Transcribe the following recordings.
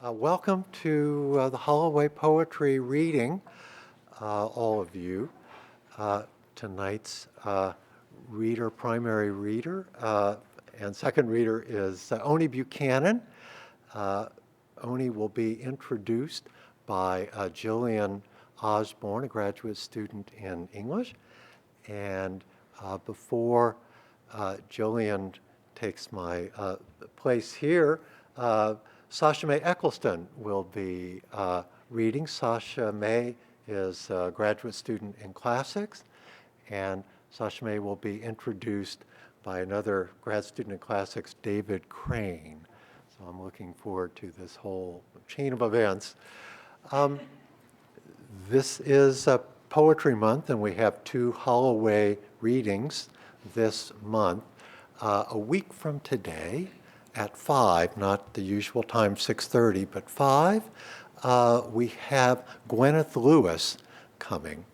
Welcome to the Holloway Poetry reading, all of you. Tonight's primary reader, and second reader is Oni Buchanan. Oni will be introduced by Jillian Osborne, a graduate student in English. And before Jillian takes my place here, Sasha May Eccleston will be reading. Sasha May is a graduate student in classics, and Sasha May will be introduced by another grad student in classics, David Crane. So I'm looking forward to this whole chain of events. This is a Poetry Month, and we have 2 Holloway readings this month. A week from today, at 5, not the usual time, 6:30, but 5, we have Gweneth Lewis coming.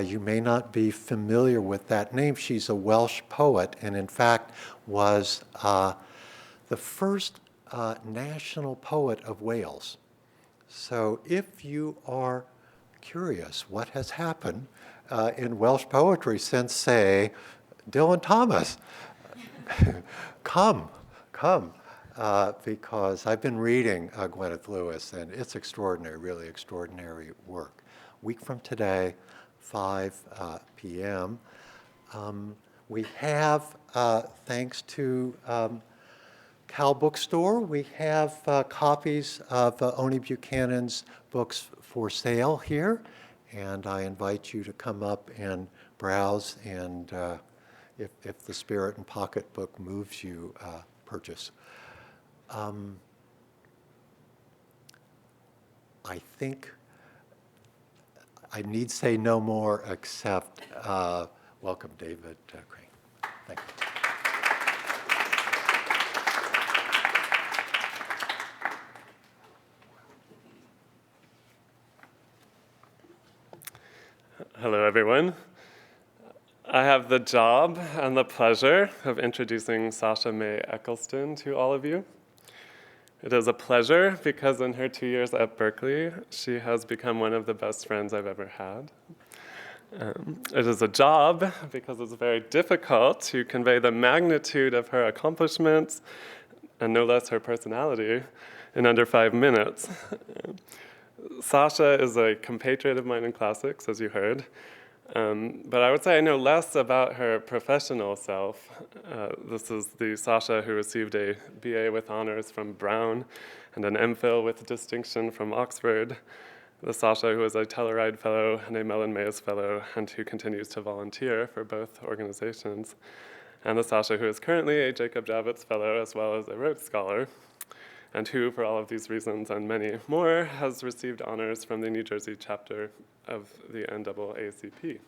You may not be familiar with that name. She's a Welsh poet, and in fact was the first national poet of Wales. So if you are curious what has happened in Welsh poetry since, say, Dylan Thomas, come. Because I've been reading Gweneth Lewis, and it's extraordinary, really extraordinary work. Week from today, 5 p.m. We have, thanks to Cal Bookstore, we have copies of Oni Buchanan's books for sale here, and I invite you to come up and browse, and if the spirit and pocketbook moves you, purchase. I think I need say no more except welcome David Crane. Thank you. Hello, everyone. I have the job and the pleasure of introducing Sasha May Eccleston to all of you. It is a pleasure because in her 2 years at Berkeley, she has become one of the best friends I've ever had. It is a job because it's very difficult to convey the magnitude of her accomplishments and no less her personality in under 5 minutes. Sasha is a compatriot of mine in classics, as you heard. But I would say I know less about her professional self. This is the Sasha who received a BA with honors from Brown and an MPhil with distinction from Oxford. The Sasha who is a Telluride Fellow and a Mellon Mayes Fellow and who continues to volunteer for both organizations. And the Sasha who is currently a Jacob Javits Fellow as well as a Rhodes Scholar, and who, for all of these reasons and many more, has received honors from the New Jersey chapter of the NAACP.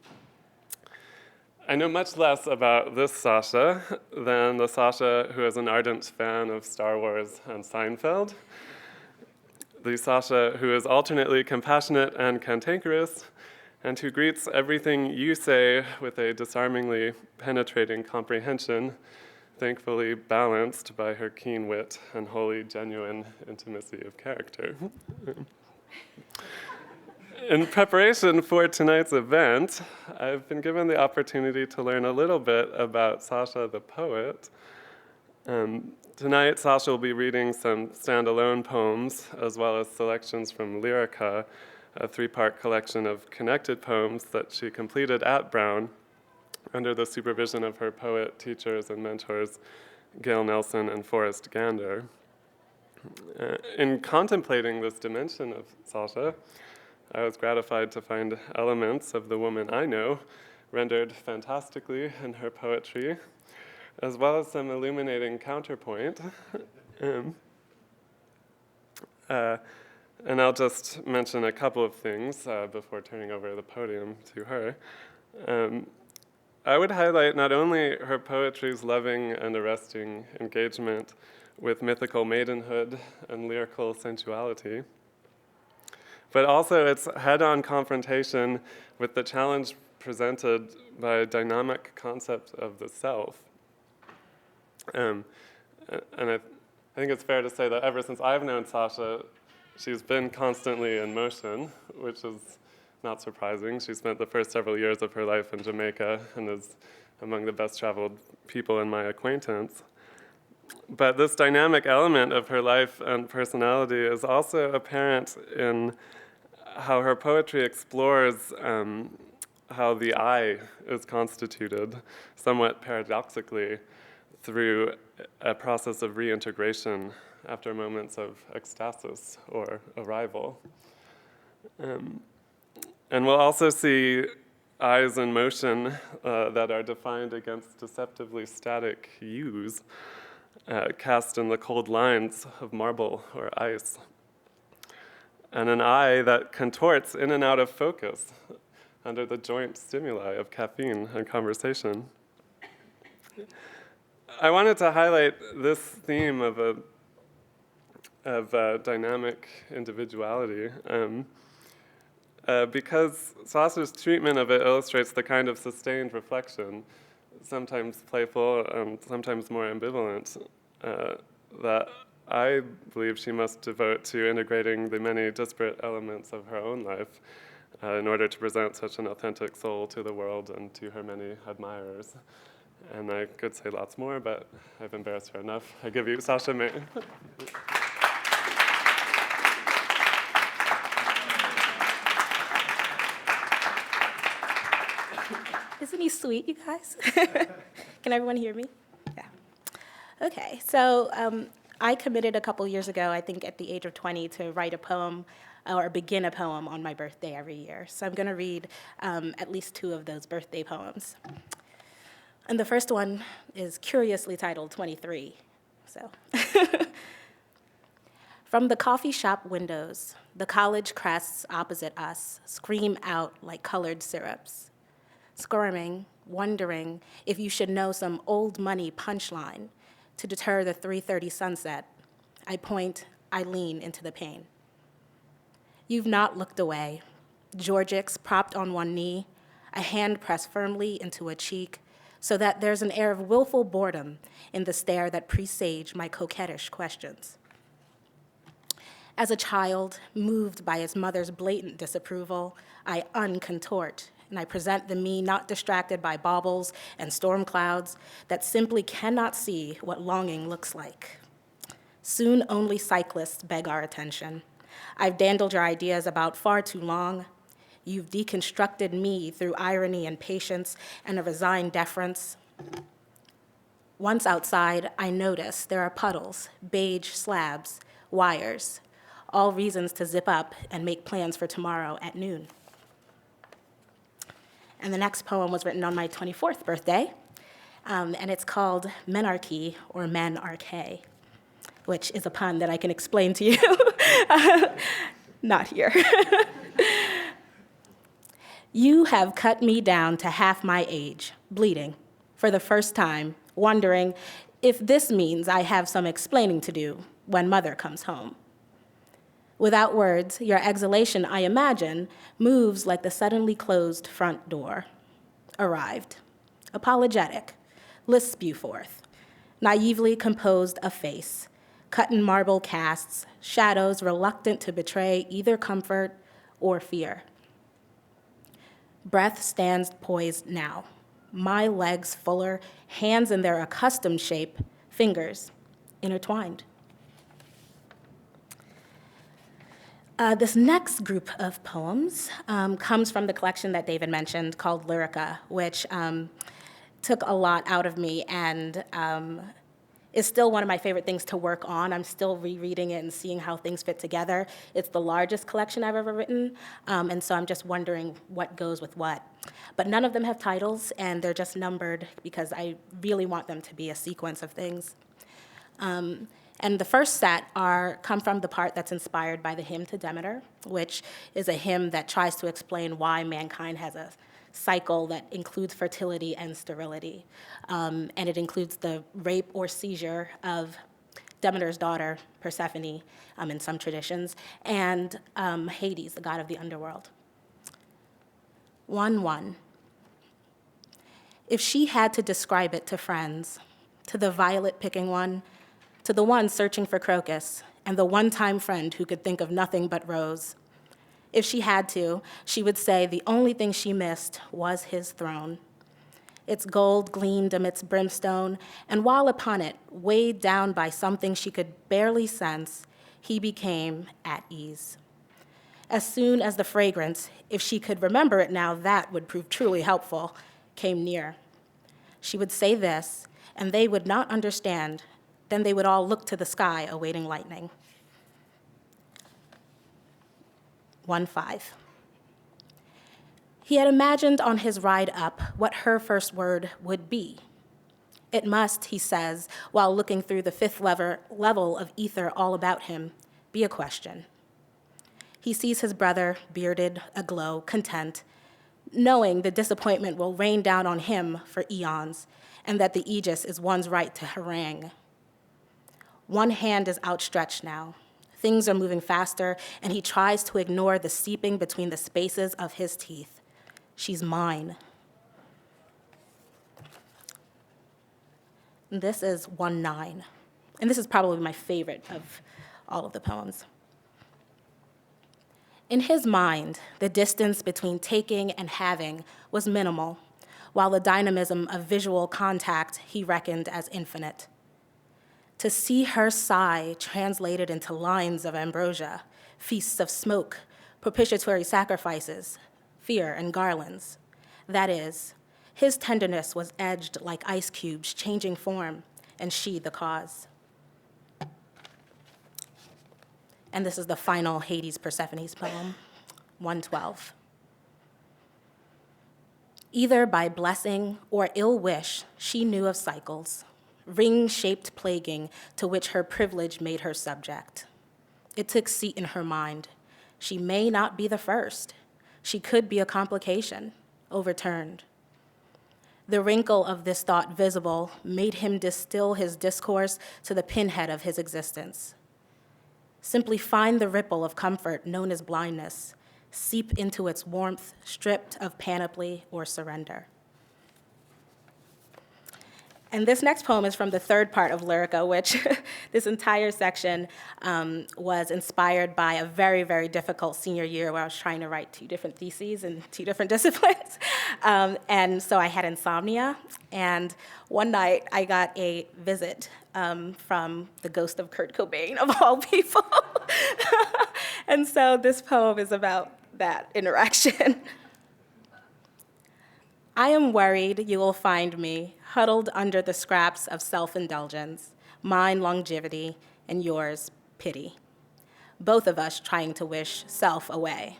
I know much less about this Sasha than the Sasha who is an ardent fan of Star Wars and Seinfeld, the Sasha who is alternately compassionate and cantankerous, and who greets everything you say with a disarmingly penetrating comprehension, thankfully balanced by her keen wit and wholly genuine intimacy of character. In preparation for tonight's event, I've been given the opportunity to learn a little bit about Sasha the poet. Tonight, Sasha will be reading some standalone poems, as well as selections from Lyrica, a 3-part collection of connected poems that she completed at Brown under the supervision of her poet teachers and mentors, Gail Nelson and Forrest Gander. In contemplating this dimension of Sasha, I was gratified to find elements of the woman I know rendered fantastically in her poetry, as well as some illuminating counterpoint. And I'll just mention a couple of things before turning over the podium to her. I would highlight not only her poetry's loving and arresting engagement with mythical maidenhood and lyrical sensuality, but also its head-on confrontation with the challenge presented by a dynamic concept of the self. And I think it's fair to say that ever since I've known Sasha, She's been constantly in motion, which is not surprising. She spent the first several years of her life in Jamaica and is among the best traveled people in my acquaintance. But this dynamic element of her life and personality is also apparent in how her poetry explores how the I is constituted, somewhat paradoxically, through a process of reintegration after moments of ecstasis or arrival. And we'll also see eyes in motion that are defined against deceptively static U's, cast in the cold lines of marble or ice. And an eye that contorts in and out of focus under the joint stimuli of caffeine and conversation. I wanted to highlight this theme of dynamic individuality because Sasha's treatment of it illustrates the kind of sustained reflection, sometimes playful and sometimes more ambivalent, that I believe she must devote to integrating the many disparate elements of her own life in order to present such an authentic soul to the world and to her many admirers. And I could say lots more, but I've embarrassed her enough. I give you Sasha May. Isn't he sweet, you guys? Can everyone hear me? Yeah. Okay, so I committed a couple years ago, I think at the age of 20, to write a poem or begin a poem on my birthday every year. So I'm going to read at least 2 of those birthday poems. And the first one is curiously titled 23. So, from the coffee shop windows, the college crests opposite us scream out like colored syrups, squirming, wondering if you should know some old money punchline to deter the 3:30 sunset. I point, I lean into the pain. You've not looked away. Georgix propped on one knee, a hand pressed firmly into a cheek, so that there's an air of willful boredom in the stare that presaged my coquettish questions. As a child, moved by his mother's blatant disapproval, I uncontort, and I present the me not distracted by baubles and storm clouds that simply cannot see what longing looks like. Soon only cyclists beg our attention. I've dandled your ideas about far too long. You've deconstructed me through irony and patience and a resigned deference. Once outside, I notice there are puddles, beige slabs, wires, all reasons to zip up and make plans for tomorrow at noon. And the next poem was written on my 24th birthday, and it's called Menarche, or Men Arche, which is a pun that I can explain to you. Not here. You have cut me down to half my age, bleeding, for the first time, wondering if this means I have some explaining to do when mother comes home. Without words, your exhalation, I imagine, moves like the suddenly closed front door. Arrived, apologetic, lists spew forth, naively composed a face, cut in marble casts, shadows reluctant to betray either comfort or fear. Breath stands poised now, my legs fuller, hands in their accustomed shape, fingers intertwined. This next group of poems comes from the collection that David mentioned called Lyrica, which took a lot out of me and is still one of my favorite things to work on. I'm still rereading it and seeing how things fit together. It's the largest collection I've ever written, and so I'm just wondering what goes with what. But none of them have titles, and they're just numbered because I really want them to be a sequence of things. And the first set come from the part that's inspired by the hymn to Demeter, which is a hymn that tries to explain why mankind has a cycle that includes fertility and sterility. And it includes the rape or seizure of Demeter's daughter, Persephone, in some traditions, and Hades, the god of the underworld. 1:1. If she had to describe it to friends, to the violet-picking one, to the one searching for crocus, and the one-time friend who could think of nothing but rose. If she had to, she would say the only thing she missed was his throne. Its gold gleamed amidst brimstone, and while upon it, weighed down by something she could barely sense, he became at ease. As soon as the fragrance, if she could remember it now, that would prove truly helpful, came near. She would say this, and they would not understand. Then they would all look to the sky, awaiting lightning. 1:5. He had imagined on his ride up what her first word would be. It must, he says, while looking through the fifth level of ether all about him, be a question. He sees his brother, bearded, aglow, content, knowing the disappointment will rain down on him for eons, and that the aegis is one's right to harangue. One hand is outstretched now. Things are moving faster, and he tries to ignore the seeping between the spaces of his teeth. She's mine. This is 1:9, and this is probably my favorite of all of the poems. In his mind, the distance between taking and having was minimal, while the dynamism of visual contact he reckoned as infinite. To see her sigh translated into lines of ambrosia, feasts of smoke, propitiatory sacrifices, fear and garlands. That is, his tenderness was edged like ice cubes changing form, and she the cause. And this is the final Hades Persephone's poem, 1:12. Either by blessing or ill wish, she knew of cycles, ring-shaped plaguing to which her privilege made her subject. It took seat in her mind. She may not be the first. She could be a complication, overturned. The wrinkle of this thought visible made him distill his discourse to the pinhead of his existence. Simply find the ripple of comfort known as blindness, seep into its warmth, stripped of panoply or surrender. And this next poem is from the third part of Lyrica, which this entire section was inspired by a very, very difficult senior year where I was trying to write 2 different theses in 2 different disciplines. And so I had insomnia. And one night I got a visit from the ghost of Kurt Cobain, of all people. And so this poem is about that interaction. I am worried you will find me huddled under the scraps of self-indulgence, mine longevity, and yours pity. Both of us trying to wish self away.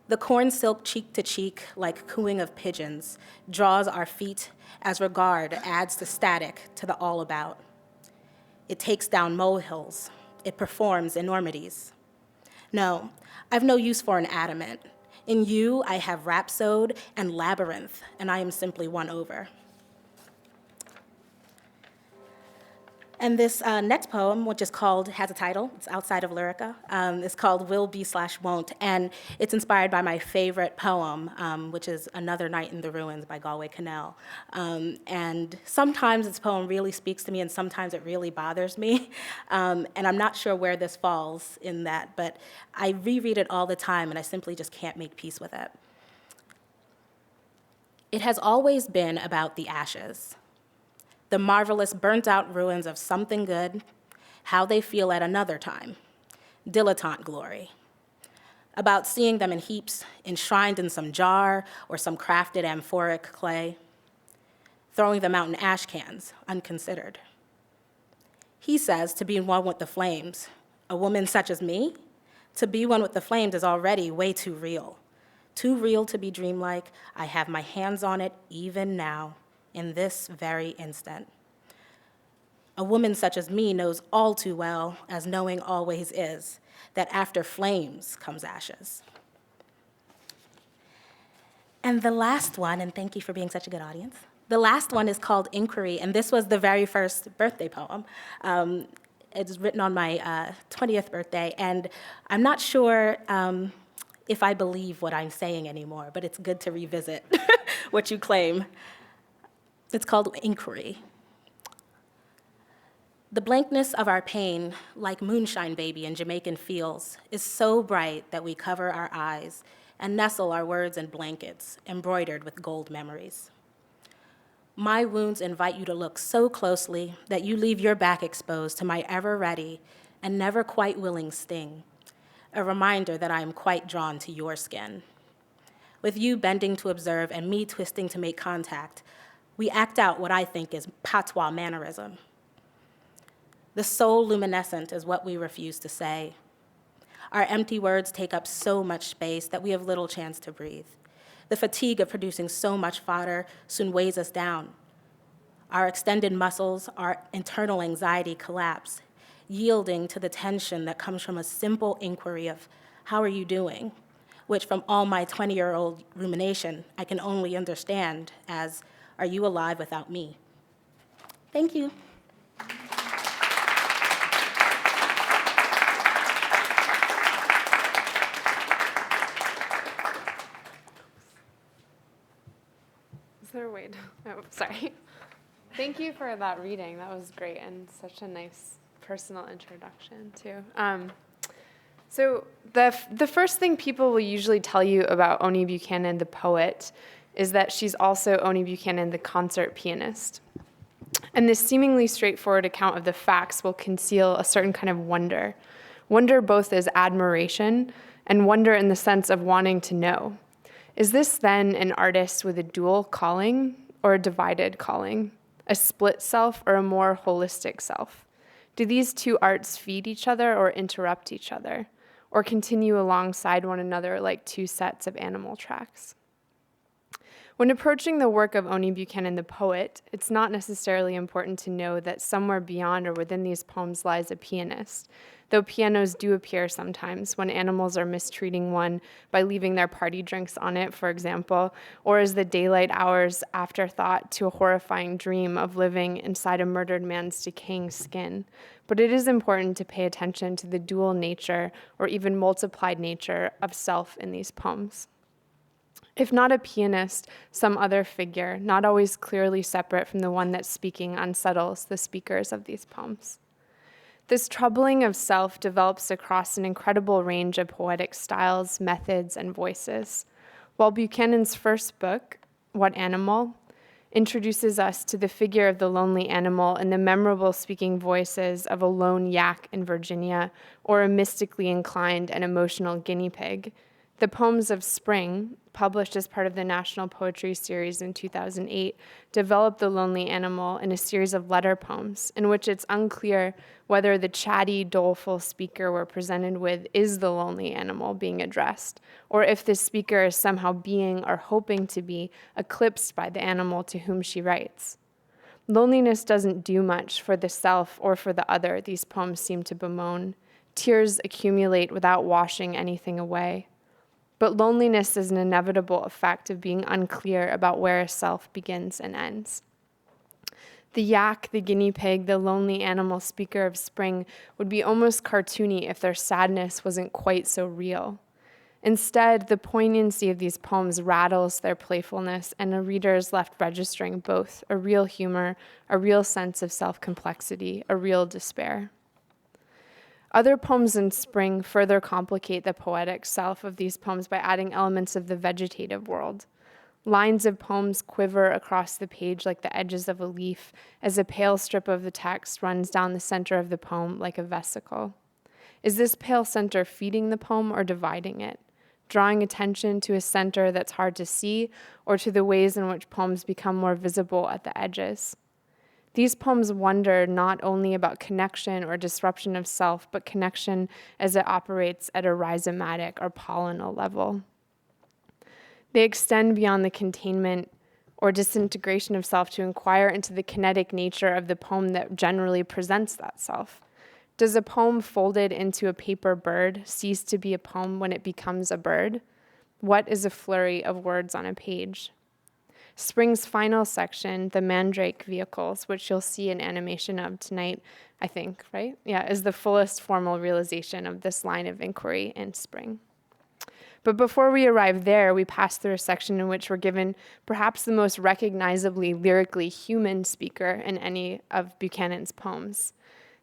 The corn silk cheek to cheek, like cooing of pigeons, draws our feet as regard adds the static to the all about. It takes down molehills. It performs enormities. No, I've no use for an adamant. In you, I have rhapsode and labyrinth, and I am simply won over. And this next poem, which is called, has a title, it's outside of Lyrica, it's called Will Be/Won't, and it's inspired by my favorite poem, which is Another Night in the Ruins by Galway Kinnell. And sometimes this poem really speaks to me, and sometimes it really bothers me, and I'm not sure where this falls in that, but I reread it all the time, and I simply just can't make peace with it. It has always been about the ashes, the marvelous burnt-out ruins of something good, how they feel at another time, dilettante glory, about seeing them in heaps, enshrined in some jar or some crafted amphoric clay, throwing them out in ash cans, unconsidered. He says to be one with the flames, a woman such as me, to be one with the flames is already way too real to be dreamlike. I have my hands on it even now, in this very instant. A woman such as me knows all too well, as knowing always is, that after flames comes ashes. And the last one, and thank you for being such a good audience, the last one is called Inquiry, and this was the very first birthday poem. It's written on my 20th birthday, and I'm not sure if I believe what I'm saying anymore, but it's good to revisit what you claim. It's called Inquiry. The blankness of our pain, like moonshine baby in Jamaican fields, is so bright that we cover our eyes and nestle our words in blankets embroidered with gold memories. My wounds invite you to look so closely that you leave your back exposed to my ever-ready and never quite willing sting, a reminder that I am quite drawn to your skin. With you bending to observe and me twisting to make contact, we act out what I think is patois mannerism. The soul luminescent is what we refuse to say. Our empty words take up so much space that we have little chance to breathe. The fatigue of producing so much fodder soon weighs us down. Our extended muscles, our internal anxiety collapse, yielding to the tension that comes from a simple inquiry of, how are you doing? Which from all my 20-year-old rumination, I can only understand as, are you alive without me? Thank you. Is there a way to, oh, sorry. Thank you for that reading. That was great and such a nice personal introduction too. So the first thing people will usually tell you about Oni Buchanan, the poet, is that she's also Oni Buchanan, the concert pianist. And this seemingly straightforward account of the facts will conceal a certain kind of wonder. Wonder both as admiration and wonder in the sense of wanting to know. Is this then an artist with a dual calling or a divided calling? A split self or a more holistic self? Do these two arts feed each other or interrupt each other? Or continue alongside one another like two sets of animal tracks? When approaching the work of Oni Buchanan, the poet, it's not necessarily important to know that somewhere beyond or within these poems lies a pianist, though pianos do appear sometimes when animals are mistreating one by leaving their party drinks on it, for example, or as the daylight hours afterthought to a horrifying dream of living inside a murdered man's decaying skin. But it is important to pay attention to the dual nature or even multiplied nature of self in these poems. If not a pianist, some other figure, not always clearly separate from the one that's speaking, unsettles the speakers of these poems. This troubling of self develops across an incredible range of poetic styles, methods, and voices. While Buchanan's first book, What Animal?, introduces us to the figure of the lonely animal in the memorable speaking voices of a lone yak in Virginia or a mystically inclined and emotional guinea pig, the poems of Spring, published as part of the National Poetry Series in 2008, developed the lonely animal in a series of letter poems in which it's unclear whether the chatty, doleful speaker we're presented with is the lonely animal being addressed, or if this speaker is somehow being or hoping to be eclipsed by the animal to whom she writes. Loneliness doesn't do much for the self or for the other, these poems seem to bemoan. Tears accumulate without washing anything away. But loneliness is an inevitable effect of being unclear about where a self begins and ends. The yak, the guinea pig, the lonely animal speaker of Spring would be almost cartoony if their sadness wasn't quite so real. Instead, the poignancy of these poems rattles their playfulness, and a reader is left registering both a real humor, a real sense of self-complexity, a real despair. Other poems in Spring further complicate the poetic self of these poems by adding elements of the vegetative world. Lines of poems quiver across the page like the edges of a leaf as a pale strip of the text runs down the center of the poem like a vesicle. Is this pale center feeding the poem or dividing it? Drawing attention to a center that's hard to see or to the ways in which poems become more visible at the edges? These poems wonder not only about connection or disruption of self, but connection as it operates at a rhizomatic or pollinal level. They extend beyond the containment or disintegration of self to inquire into the kinetic nature of the poem that generally presents that self. Does a poem folded into a paper bird cease to be a poem when it becomes a bird? What is a flurry of words on a page? Spring's final section, the mandrake vehicles, which you'll see an animation of tonight, I think, right? Yeah, is the fullest formal realization of this line of inquiry in Spring. But before we arrive there, we pass through a section in which we're given perhaps the most recognizably lyrically human speaker in any of Buchanan's poems.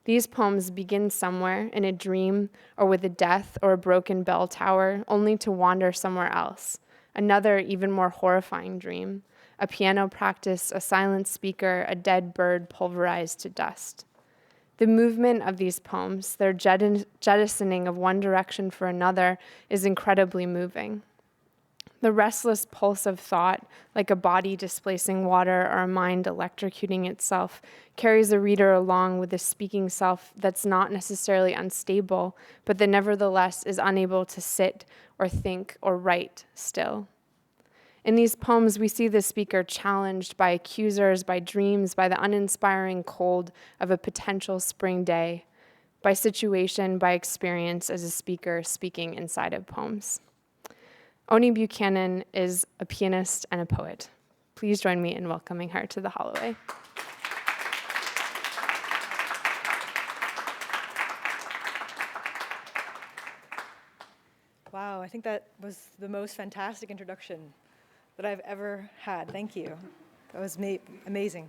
These poems begin somewhere in a dream or with a death or a broken bell tower, only to wander somewhere else. Another, even more horrifying dream. A piano practice, a silent speaker, a dead bird pulverized to dust. The movement of these poems, their jettisoning of one direction for another, is incredibly moving. The restless pulse of thought, like a body displacing water or a mind electrocuting itself, carries the reader along with a speaking self that's not necessarily unstable, but that nevertheless is unable to sit or think or write still. In these poems, we see the speaker challenged by accusers, by dreams, by the uninspiring cold of a potential spring day, by situation, by experience as a speaker speaking inside of poems. Oni Buchanan is a pianist and a poet. Please join me in welcoming her to the Holloway. Wow, I think that was the most fantastic introduction that I've ever had. Thank you. That was amazing.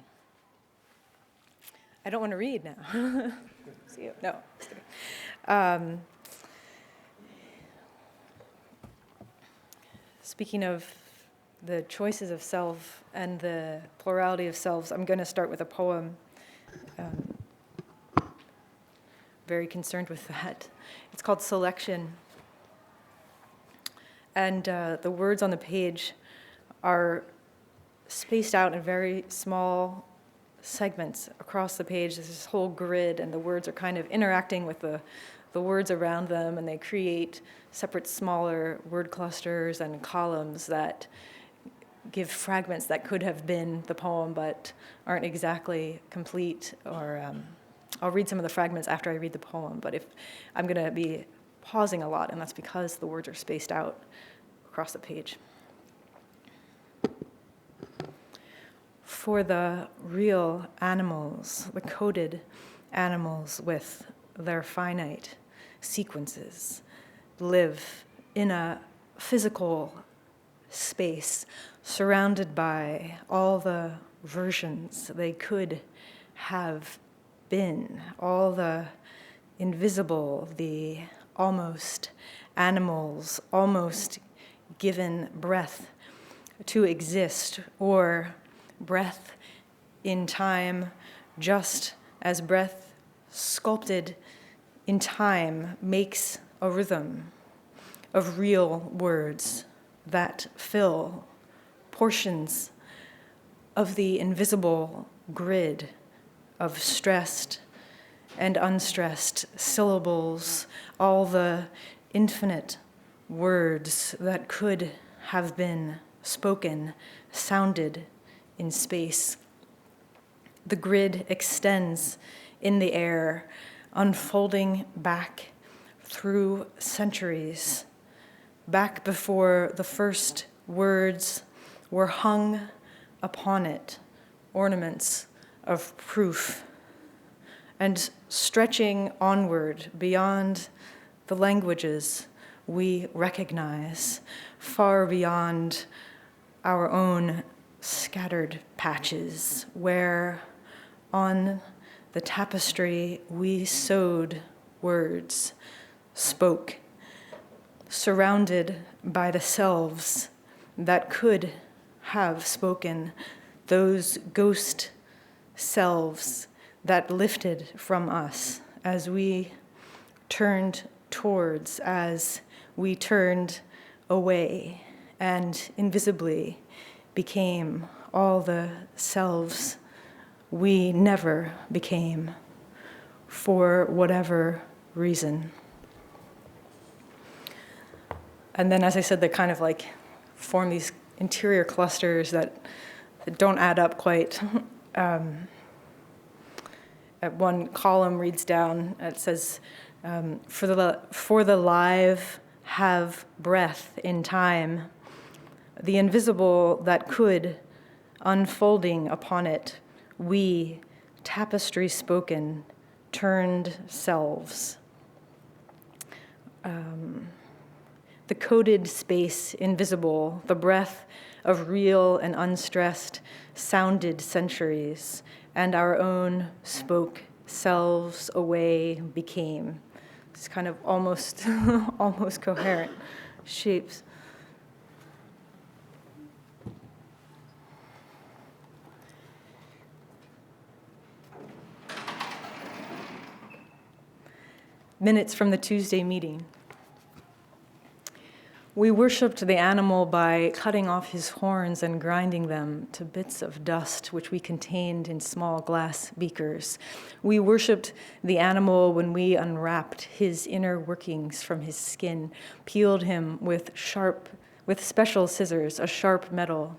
I don't want to read now. See you. No. Just kidding. Speaking of the choices of self and the plurality of selves, I'm going to start with a poem. Very concerned with that. It's called Selection. And the words on the page are spaced out in very small segments across the page. There's this whole grid, and the words are kind of interacting with the words around them, and they create separate smaller word clusters and columns that give fragments that could have been the poem but aren't exactly complete. Or I'll read some of the fragments after I read the poem, but if I'm going to be pausing a lot, and that's because the words are spaced out across the page. For the real animals, the coded animals with their finite sequences, live in a physical space surrounded by all the versions they could have been, all the invisible, the almost animals, almost given breath to exist, or breath in time, just as breath sculpted in time makes a rhythm of real words that fill portions of the invisible grid of stressed and unstressed syllables, all the infinite words that could have been spoken, sounded in space. The grid extends in the air, unfolding back through centuries, back before the first words were hung upon it, ornaments of proof, and stretching onward beyond the languages we recognize, far beyond our own scattered patches, where on the tapestry we sewed words, spoke, surrounded by the selves that could have spoken, those ghost selves that lifted from us as we turned towards, as we turned away, and invisibly became all the selves we never became for whatever reason. And then, as I said, they kind of like form these interior clusters that don't add up quite. At one column reads down, it says, for the live have breath in time, the invisible that could, unfolding upon it, we, tapestry spoken, turned selves. The coded space invisible, the breath of real and unstressed, sounded centuries, and our own spoke selves away became. It's kind of almost, almost coherent shapes. Minutes from the Tuesday meeting. We worshipped the animal by cutting off his horns and grinding them to bits of dust, which we contained in small glass beakers. We worshipped the animal when we unwrapped his inner workings from his skin, peeled him with special scissors, a sharp metal.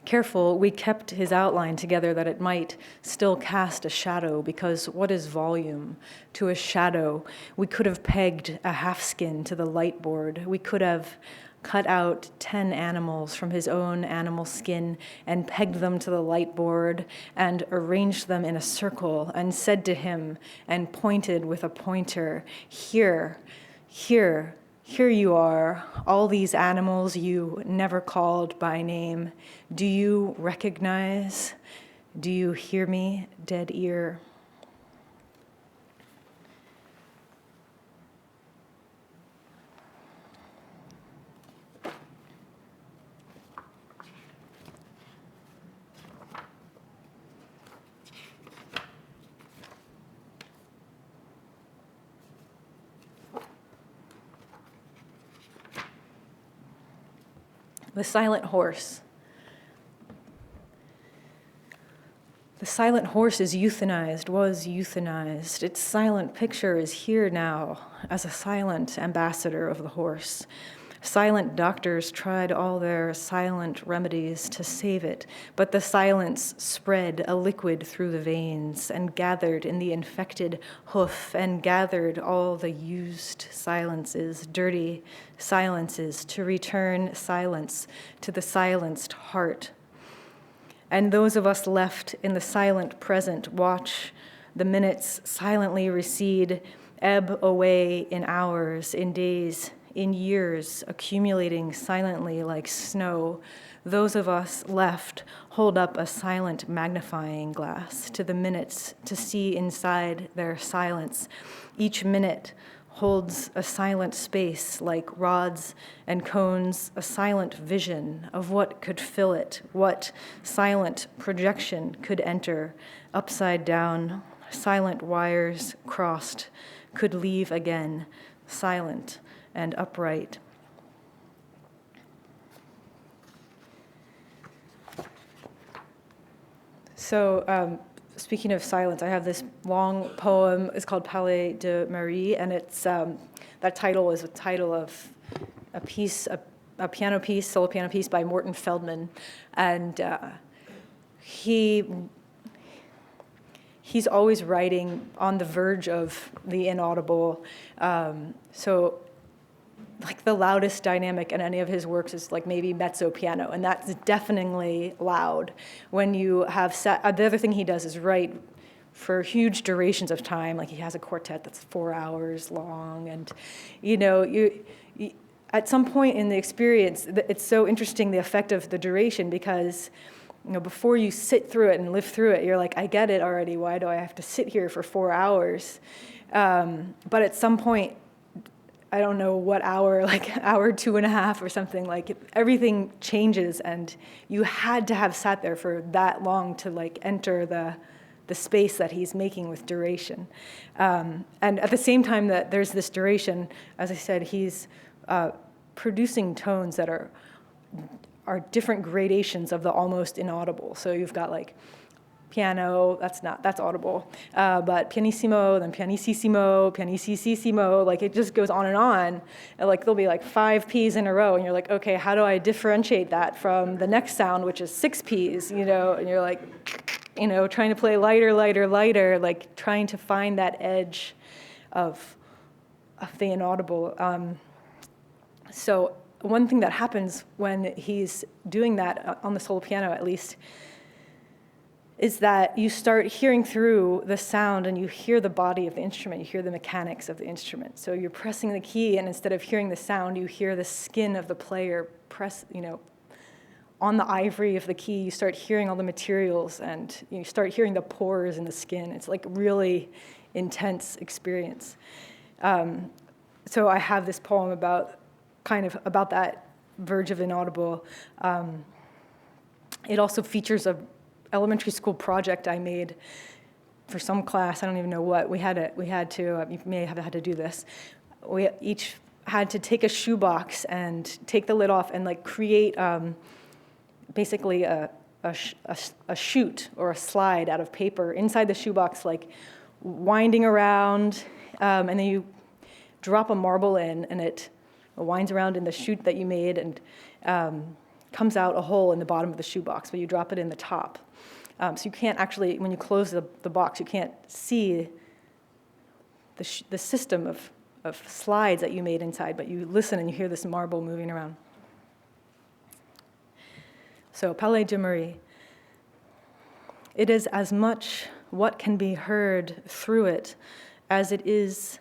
Careful, we kept his outline together that it might still cast a shadow, because what is volume to a shadow? We could have pegged a half-skin to the light board. We could have cut out 10 animals from his own animal skin and pegged them to the light board and arranged them in a circle and said to him and pointed with a pointer, "Here, here, here you are, all these animals you never called by name. Do you recognize? Do you hear me, dead ear?" The silent horse. The silent horse is euthanized, was euthanized. Its silent picture is here now as a silent ambassador of the horse. Silent doctors tried all their silent remedies to save it, but the silence spread a liquid through the veins and gathered in the infected hoof and gathered all the used silences, dirty silences, to return silence to the silenced heart. And those of us left in the silent present watch the minutes silently recede, ebb away in hours, in days, in years, accumulating silently like snow. Those of us left hold up a silent magnifying glass to the minutes to see inside their silence. Each minute holds a silent space like rods and cones, a silent vision of what could fill it, what silent projection could enter, upside down, silent wires crossed, could leave again, silent and upright. So, speaking of silence, I have this long poem. It's called Palais de Marie, and it's that title is a title of a piece, a piano piece, solo piano piece by Morton Feldman, and he's always writing on the verge of the inaudible. So, like the loudest dynamic in any of his works is like maybe mezzo piano, and that's deafeningly loud. When you have the other thing he does is write for huge durations of time. Like he has a quartet that's 4 hours long, and you at some point in the experience, it's so interesting the effect of the duration, because before you sit through it and live through it, you're like, I get it already. Why do I have to sit here for 4 hours? But at some point, I don't know what hour, like hour 2.5 or something, like everything changes, and you had to have sat there for that long to like enter the space that he's making with duration. And at the same time that there's this duration, as I said, he's producing tones that are different gradations of the almost inaudible. So you've got like piano, that's audible, but pianissimo, then pianissimo, pianississimo, like it just goes on, and like there'll be like 5 Ps in a row, and you're like, okay, how do I differentiate that from the next sound, which is 6 Ps, and you're like, trying to play lighter, like trying to find that edge of the inaudible. So one thing that happens when he's doing that on the solo piano, at least, is that you start hearing through the sound and you hear the body of the instrument, you hear the mechanics of the instrument. So you're pressing the key, and instead of hearing the sound, you hear the skin of the player press, on the ivory of the key, you start hearing all the materials, and you start hearing the pores in the skin. It's like really intense experience. So I have this poem about that verge of inaudible. It also features a elementary school project I made for some class. I don't even know what. We had to. You may have had to do this. We each had to take a shoebox and take the lid off and like create basically a chute or a slide out of paper inside the shoebox, like winding around, and then you drop a marble in, and it winds around in the chute that you made, and comes out a hole in the bottom of the shoebox, but you drop it in the top. So you can't actually, when you close the box, you can't see the system of slides that you made inside, but you listen and you hear this marble moving around. So, Palais de Marie. It is as much what can be heard through it as it is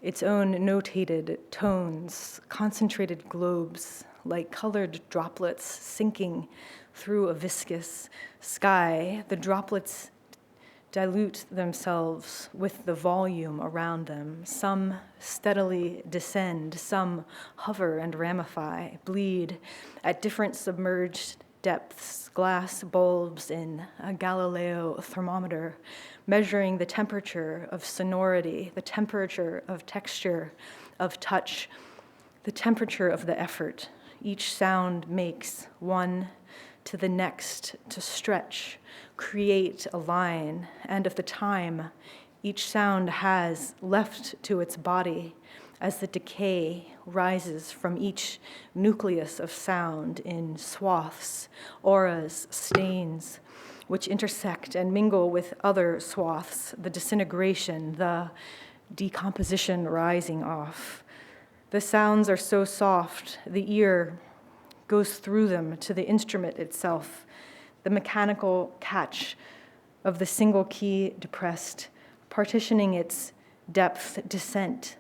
its own notated tones, concentrated globes, like colored droplets sinking through a viscous sky. The droplets dilute themselves with the volume around them. Some steadily descend, some hover and ramify, bleed at different submerged depths, glass bulbs in a Galileo thermometer, measuring the temperature of sonority, the temperature of texture, of touch, the temperature of the effort each sound makes, one to the next, to stretch, create a line, and of the time each sound has left to its body as the decay rises from each nucleus of sound in swaths, auras, stains, which intersect and mingle with other swaths, the disintegration, the decomposition rising off. The sounds are so soft, the ear goes through them to the instrument itself, the mechanical catch of the single key depressed, partitioning its depth descent,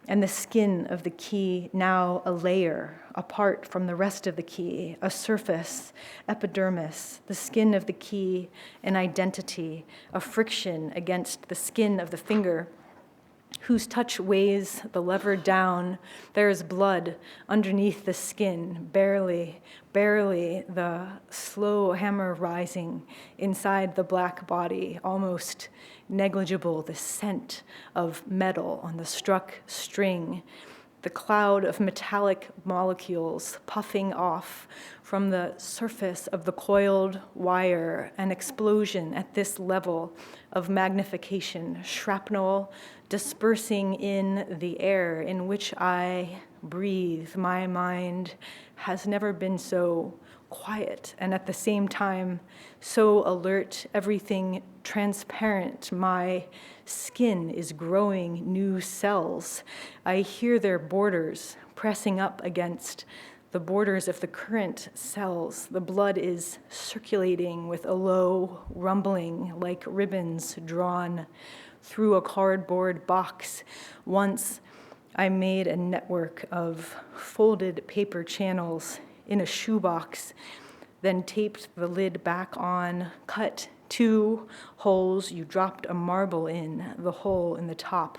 and the skin of the key now a layer apart from the rest of the key, a surface, epidermis, the skin of the key, an identity, a friction against the skin of the finger, whose touch weighs the lever down. There is blood underneath the skin, barely the slow hammer rising inside the black body, almost negligible, the scent of metal on the struck string, the cloud of metallic molecules puffing off from the surface of the coiled wire, an explosion at this level of magnification, shrapnel dispersing in the air in which I breathe. My mind has never been so quiet and at the same time so alert, everything transparent. My skin is growing new cells. I hear their borders pressing up against the borders of the current cells. The blood is circulating with a low rumbling like ribbons drawn through a cardboard box. Once I made a network of folded paper channels in a shoebox, then taped the lid back on, cut 2 holes you dropped a marble in, the hole in the top,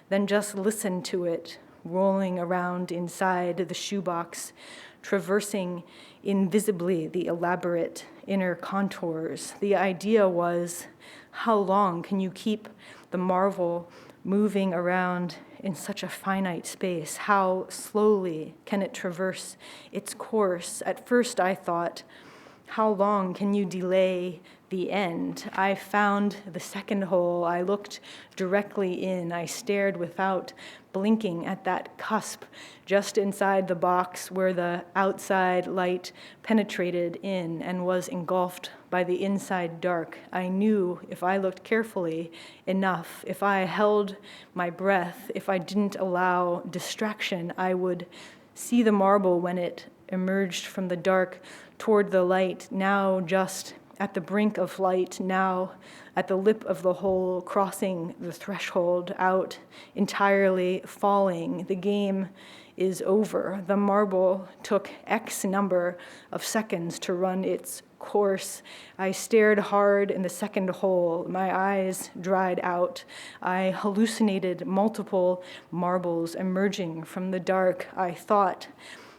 then just listened to it rolling around inside the shoebox, traversing invisibly the elaborate inner contours. The idea was, how long can you keep the marvel moving around in such a finite space? How slowly can it traverse its course? At first I thought, how long can you delay the end? I found the second hole. I looked directly in. I stared without blinking at that cusp just inside the box where the outside light penetrated in and was engulfed by the inside dark. I knew if I looked carefully enough, if I held my breath, if I didn't allow distraction, I would see the marble when it emerged from the dark toward the light, now just at the brink of light, now at the lip of the hole, crossing the threshold, out, entirely falling. The game is over. The marble took X number of seconds to run its course. I stared hard in the second hole. My eyes dried out. I hallucinated multiple marbles emerging from the dark. I thought,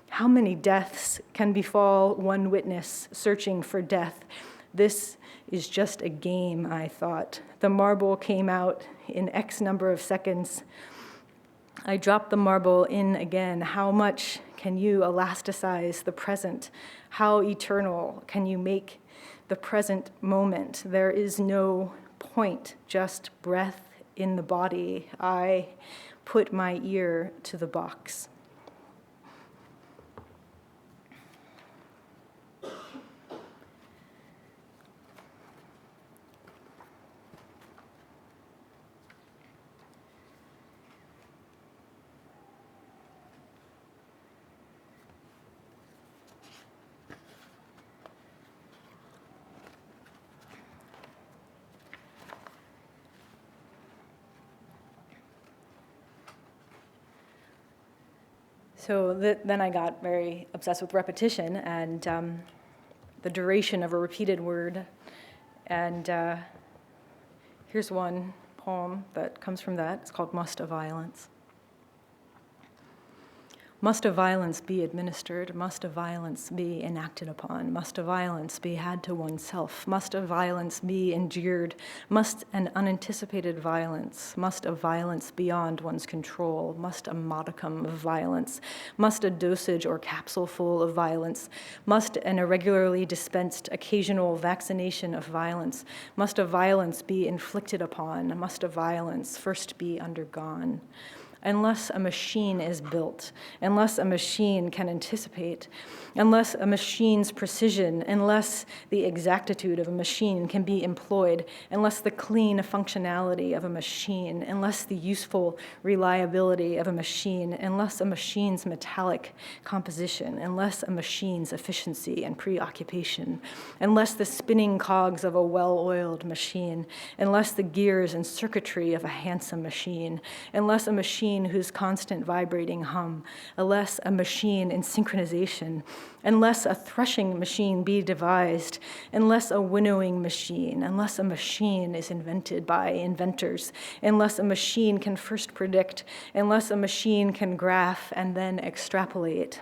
how many deaths can befall one witness searching for death? This is just a game, I thought. The marble came out in X number of seconds. I dropped the marble in again. How much can you elasticize the present? How eternal can you make the present moment? There is no point, just breath in the body. I put my ear to the box. So then I got very obsessed with repetition and the duration of a repeated word. And here's one poem that comes from that. It's called Must a Violence. Must a violence be administered? Must a violence be enacted upon? Must a violence be had to oneself? Must a violence be endured? Must an unanticipated violence? Must a violence beyond one's control? Must a modicum of violence? Must a dosage or capsuleful of violence? Must an irregularly dispensed occasional vaccination of violence? Must a violence be inflicted upon? Must a violence first be undergone? Unless a machine is built, unless a machine can anticipate, unless a machine's precision, unless the exactitude of a machine can be employed, unless the clean functionality of a machine, unless the useful reliability of a machine, unless a machine's metallic composition, unless a machine's efficiency and preoccupation, unless the spinning cogs of a well-oiled machine, unless the gears and circuitry of a handsome machine, unless a machine whose constant vibrating hum, unless a machine in synchronization, unless a threshing machine be devised, unless a winnowing machine, unless a machine is invented by inventors, unless a machine can first predict, unless a machine can graph and then extrapolate.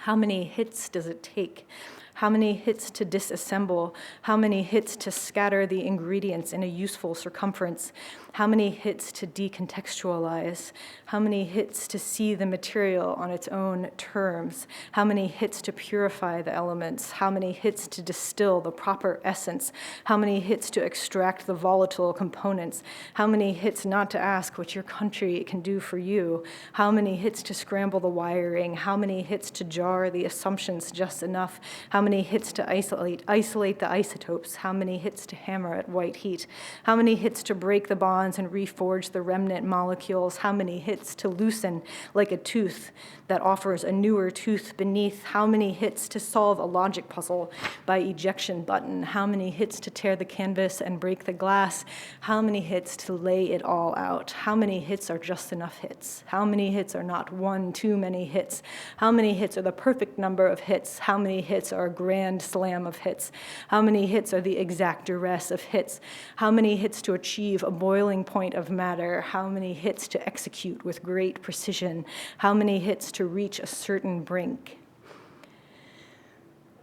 How many hits does it take? How many hits to disassemble? How many hits to scatter the ingredients in a useful circumference? How many hits to decontextualize? How many hits to see the material on its own terms? How many hits to purify the elements? How many hits to distill the proper essence? How many hits to extract the volatile components? How many hits not to ask what your country can do for you? How many hits to scramble the wiring? How many hits to jar the assumptions just enough? How many hits to isolate the isotopes? How many hits to hammer at white heat? How many hits to break the bonds and reforge the remnant molecules? How many hits to loosen like a tooth that offers a newer tooth beneath? How many hits to solve a logic puzzle by ejection button? How many hits to tear the canvas and break the glass? How many hits to lay it all out? How many hits are just enough hits? How many hits are not one too many hits? How many hits are the perfect number of hits? How many hits are a grand slam of hits? How many hits are the exact duress of hits? How many hits to achieve a boiling point of matter? How many hits to execute with great precision? How many hits to reach a certain brink?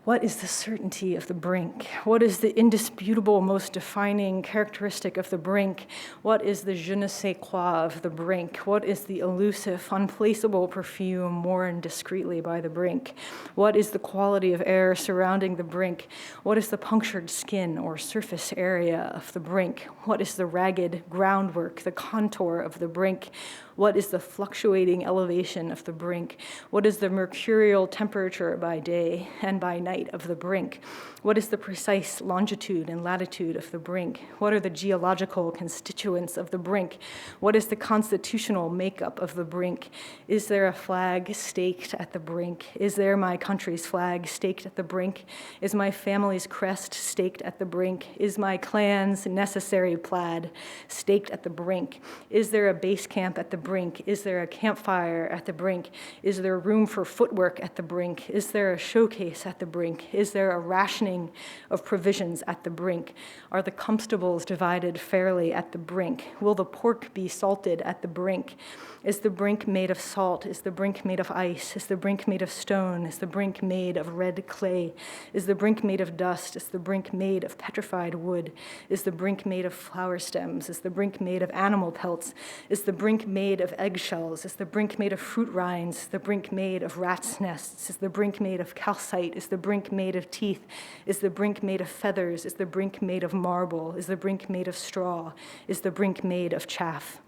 What is the certainty of the brink? What is the indisputable, most defining characteristic of the brink? What is the je ne sais quoi of the brink? What is the elusive, unplaceable perfume worn discreetly by the brink? What is the quality of air surrounding the brink? What is the punctured skin or surface area of the brink? What is the ragged groundwork, the contour of the brink? What is the fluctuating elevation of the brink? What is the mercurial temperature by day and by night of the brink? What is the precise longitude and latitude of the brink? What are the geological constituents of the brink? What is the constitutional makeup of the brink? Is there a flag staked at the brink? Is there my country's flag staked at the brink? Is my family's crest staked at the brink? Is my clan's necessary plaid staked at the brink? Is there a base camp at the brink? Is there a campfire at the brink? Is there room for footwork at the brink? Is there a showcase at the brink? Is there a rationing of provisions at the brink? Are the comestables divided fairly at the brink? Will the pork be salted at the brink? Is the brink made of salt? Is the brink made of ice? Is the brink made of stone? Is the brink made of red clay? Is the brink made of dust? Is the brink made of petrified wood? Is the brink made of flower stems? Is the brink made of animal pelts? Is the brink made of eggshells? Is the brink made of fruit rinds? Is the brink made of rats' nests? Is the brink made of calcite? Is the brink made of teeth? Is the brink made of feathers? Is the brink made of marble? Is the brink made of straw? Is the brink made of chaff?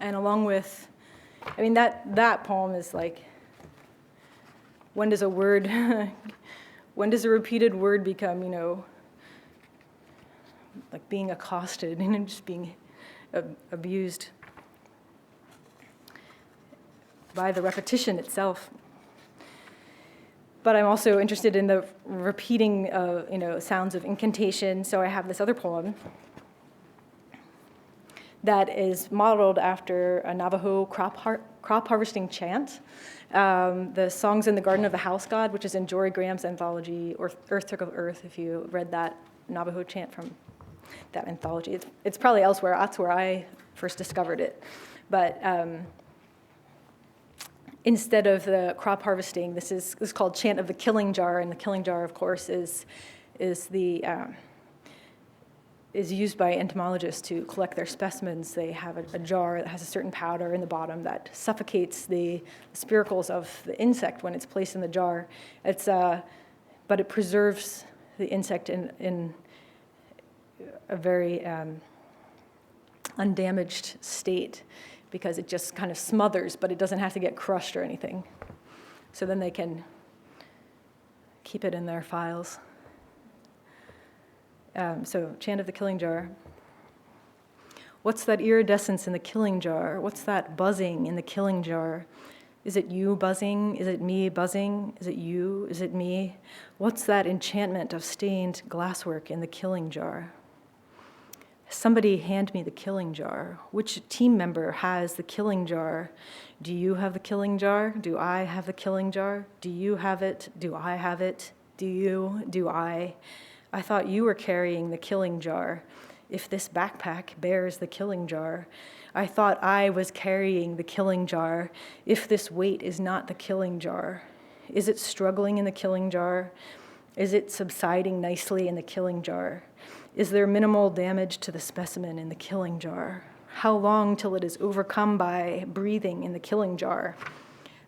And along with, I mean, that poem is like, when does a word, when does a repeated word become, like being accosted and just being abused by the repetition itself? But I'm also interested in the repeating of, sounds of incantation. So I have this other poem that is modeled after a Navajo crop harvesting chant. The Songs in the Garden of the House God, which is in Jory Graham's anthology, Earth Took of Earth, if you read that Navajo chant from that anthology. It's probably elsewhere. That's where I first discovered it. But instead of the crop harvesting, this is called Chant of the Killing Jar, and the killing jar, of course, is used by entomologists to collect their specimens. They have a jar that has a certain powder in the bottom that suffocates the spiracles of the insect when it's placed in the jar. But it preserves the insect in a very undamaged state because it just kind of smothers, but it doesn't have to get crushed or anything. So then they can keep it in their files. So, Chant of the Killing Jar. What's that iridescence in the killing jar? What's that buzzing in the killing jar? Is it you buzzing? Is it me buzzing? Is it you? Is it me? What's that enchantment of stained glasswork in the killing jar? Somebody hand me the killing jar. Which team member has the killing jar? Do you have the killing jar? Do I have the killing jar? Do you have it? Do I have it? Do you? Do I? I thought you were carrying the killing jar. If this backpack bears the killing jar, I thought I was carrying the killing jar. If this weight is not the killing jar, is it struggling in the killing jar? Is it subsiding nicely in the killing jar? Is there minimal damage to the specimen in the killing jar? How long till it is overcome by breathing in the killing jar?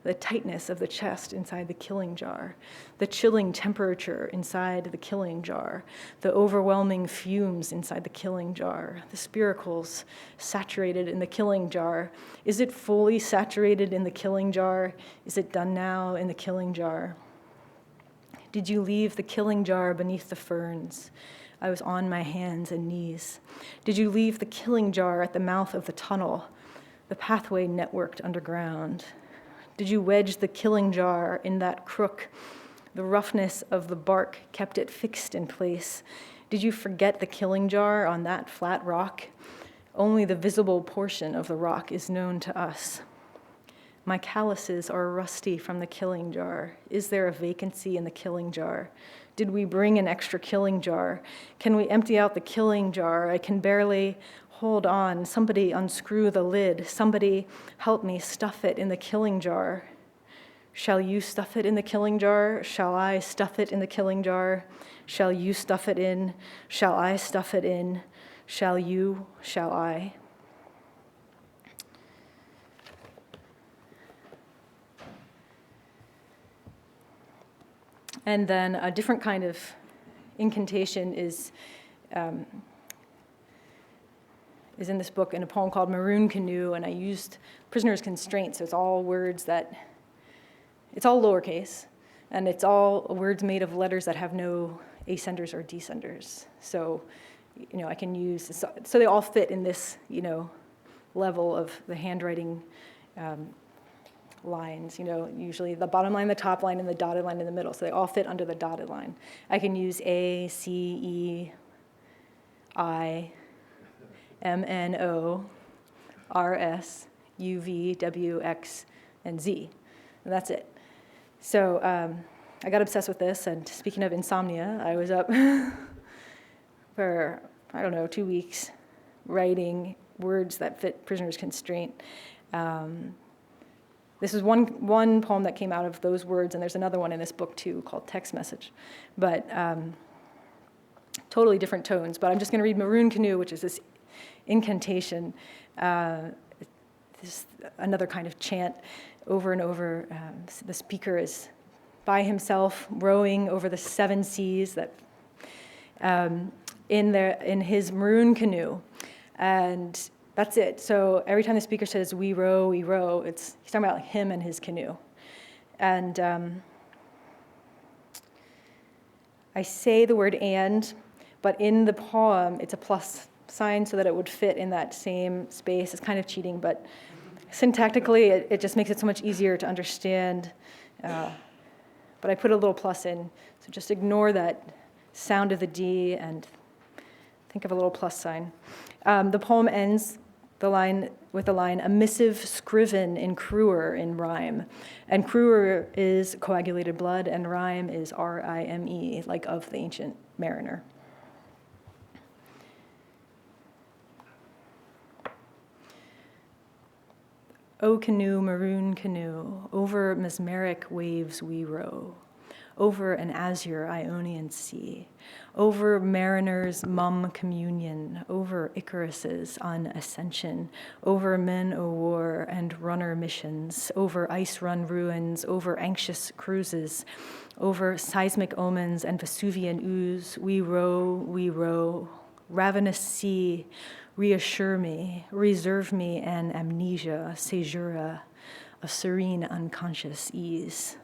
The tightness of the chest inside the killing jar, the chilling temperature inside the killing jar, the overwhelming fumes inside the killing jar, the spiracles saturated in the killing jar. Is it fully saturated in the killing jar? Is it done now in the killing jar? Did you leave the killing jar beneath the ferns? I was on my hands and knees. Did you leave the killing jar at the mouth of the tunnel, the pathway networked underground? Did you wedge the killing jar in that crook? The roughness of the bark kept it fixed in place. Did you forget the killing jar on that flat rock? Only the visible portion of the rock is known to us. My calluses are rusty from the killing jar. Is there a vacancy in the killing jar? Did we bring an extra killing jar? Can we empty out the killing jar? I can barely hold on. Somebody unscrew the lid. Somebody help me stuff it in the killing jar. Shall you stuff it in the killing jar? Shall I stuff it in the killing jar? Shall you stuff it in? Shall I stuff it in? Shall you? Shall I? And then a different kind of incantation is in this book in a poem called Maroon Canoe, and I used prisoner's constraint, so it's all words it's all lowercase, and it's all words made of letters that have no ascenders or descenders. So, I can use, so they all fit in this, level of the handwriting lines, usually the bottom line, the top line, and the dotted line in the middle. So they all fit under the dotted line. I can use A, C, E, I, M, N, O, R, S, U, V, W, X, and Z. And that's it. So I got obsessed with this, and speaking of insomnia, I was up for, 2 weeks writing words that fit prisoner's constraint. This is one poem that came out of those words, and there's another one in this book too called Text Message. But totally different tones. But I'm just going to read Maroon Canoe, which is this incantation, this another kind of chant over and over. The speaker is by himself rowing over the 7 seas that in his maroon canoe. And that's it. So every time the speaker says, we row, he's talking about him and his canoe. And I say the word and, but in the poem, it's a plus sign so that it would fit in that same space. It's kind of cheating, but syntactically, it just makes it so much easier to understand. But I put a little plus in, so just ignore that sound of the D and think of a little plus sign. The poem ends with the line, a missive scriven in cruer in rhyme. And cruer is coagulated blood, and rhyme is R-I-M-E, like of the ancient mariner. O canoe, maroon canoe, over mesmeric waves we row, over an azure Ionian sea, over mariners' mum communion, over Icarus's unascension, over men o' war and runner missions, over ice-run ruins, over anxious cruises, over seismic omens and Vesuvian ooze, we row, ravenous sea, reassure me, reserve me an amnesia, caesura, a serene unconscious ease.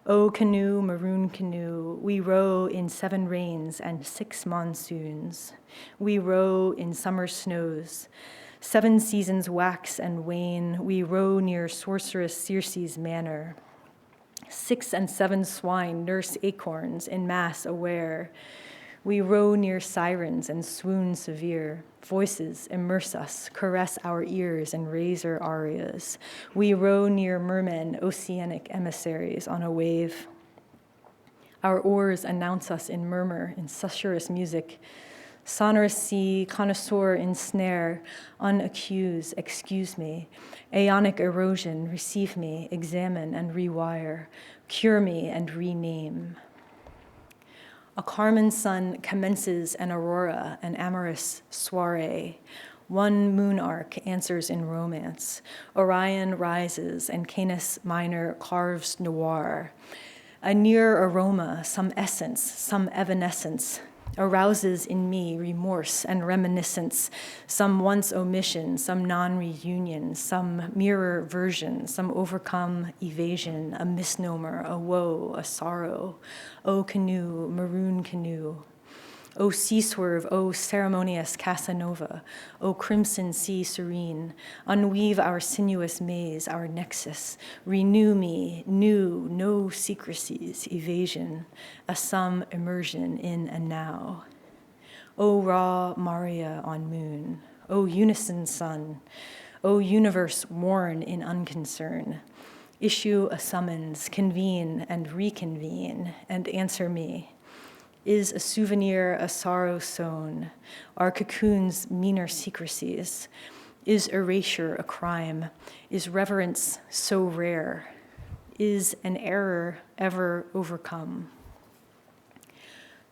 O canoe, maroon canoe, we row in 7 rains and 6 monsoons. We row in summer snows. 7 seasons wax and wane. We row near sorceress Circe's manor. 6 and 7 swine nurse acorns in mass aware. We row near sirens and swoon severe. Voices immerse us, caress our ears in razor arias. We row near mermen, oceanic emissaries on a wave. Our oars announce us in murmur, in susurrous music. Sonorous sea, connoisseur in snare, unaccuse, excuse me. Aeonic erosion, receive me, examine and rewire. Cure me and rename. A Carmen sun commences an aurora, an amorous soiree. 1 moon arc answers in romance. Orion rises and Canis Minor carves noir. A near aroma, some essence, some evanescence, arouses in me remorse and reminiscence, some once omission, some non-reunion, some mirror version, some overcome evasion, a misnomer, a woe, a sorrow. O canoe, maroon canoe. O sea swerve, O ceremonious Casanova, O crimson sea serene, unweave our sinuous maze, our nexus, renew me, new, no secrecies, evasion, a some immersion in a now. O raw Maria on moon, O unison sun, O universe worn in unconcern, issue a summons, convene and reconvene, and answer me. Is a souvenir a sorrow sown? Are cocoons meaner secrecies? Is erasure a crime? Is reverence so rare? Is an error ever overcome?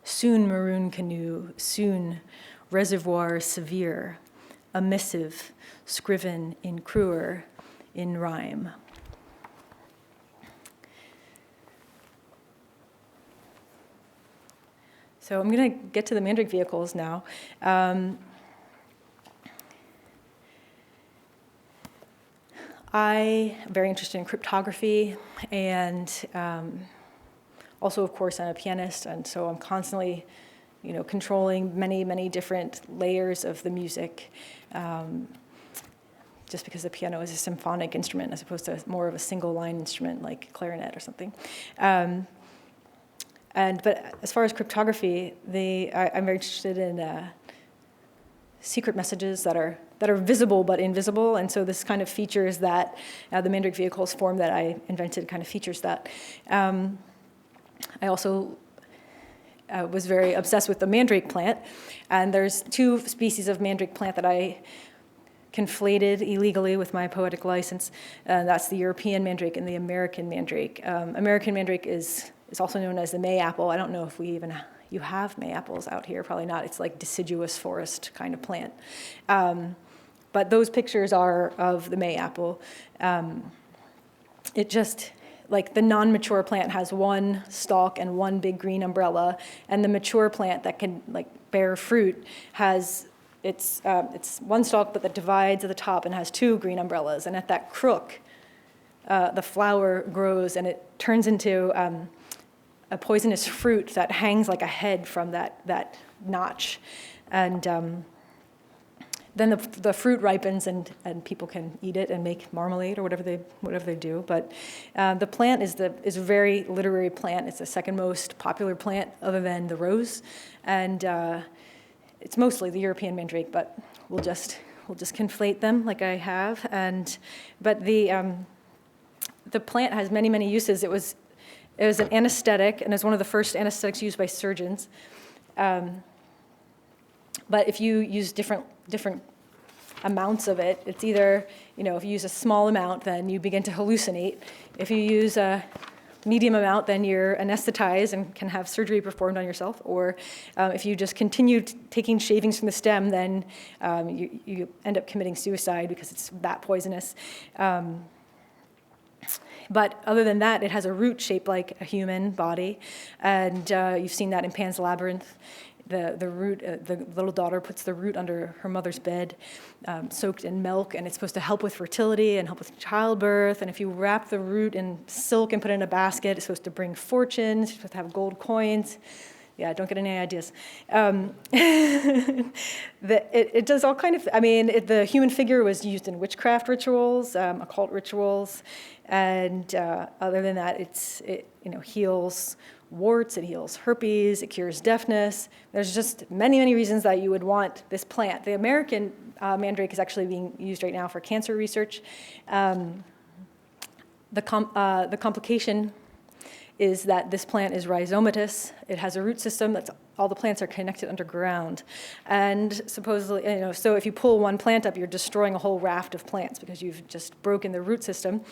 Soon maroon canoe, soon reservoir severe, a missive scriven in cruer, in rhyme. So I'm going to get to the Mandrake vehicles now. I am very interested in cryptography, and also, of course, I'm a pianist, and so I'm constantly, controlling many, many different layers of the music, just because the piano is a symphonic instrument as opposed to more of a single-line instrument like clarinet or something. But as far as cryptography, I'm very interested in secret messages that are visible but invisible, and so this kind of features that the Mandrake vehicles form that I invented kind of features that. I also was very obsessed with the mandrake plant, and there's two species of mandrake plant that I conflated illegally with my poetic license. That's the European mandrake and the American mandrake. American mandrake is also known as the May apple. I don't know if you have May apples out here, probably not. It's like deciduous forest kind of plant. But those pictures are of the May apple. It just, like the non-mature plant has one stalk and one big green umbrella, and the mature plant that can bear fruit has it's one stalk but that divides at the top and has two green umbrellas, and at that crook, the flower grows and it turns into a poisonous fruit that hangs like a head from that notch, and then the fruit ripens and people can eat it and make marmalade or whatever they do. But the plant is a very literary plant. It's the second most popular plant other than the rose, and it's mostly the European mandrake. But we'll just conflate them like I have. But the plant has many, many uses. It was an anesthetic, and it's one of the first anesthetics used by surgeons. But if you use different amounts of it, it's either, if you use a small amount, then you begin to hallucinate. If you use a medium amount, then you're anesthetized and can have surgery performed on yourself. Or if you just continue taking shavings from the stem, then you end up committing suicide because it's that poisonous. But other than that, it has a root shaped like a human body, and you've seen that in Pan's Labyrinth. The root, the little daughter puts the root under her mother's bed, soaked in milk, and it's supposed to help with fertility and help with childbirth. And if you wrap the root in silk and put it in a basket, it's supposed to bring fortune. It's supposed to have gold coins. Yeah, don't get any ideas. It does all kind of. The human figure was used in witchcraft rituals, occult rituals, and other than that, it heals warts, it heals herpes, it cures deafness. There's just many, many reasons that you would want this plant. The American mandrake is actually being used right now for cancer research. The complication is that this plant is rhizomatous. It has a root system all the plants are connected underground. And supposedly, so if you pull one plant up, you're destroying a whole raft of plants because you've just broken the root system.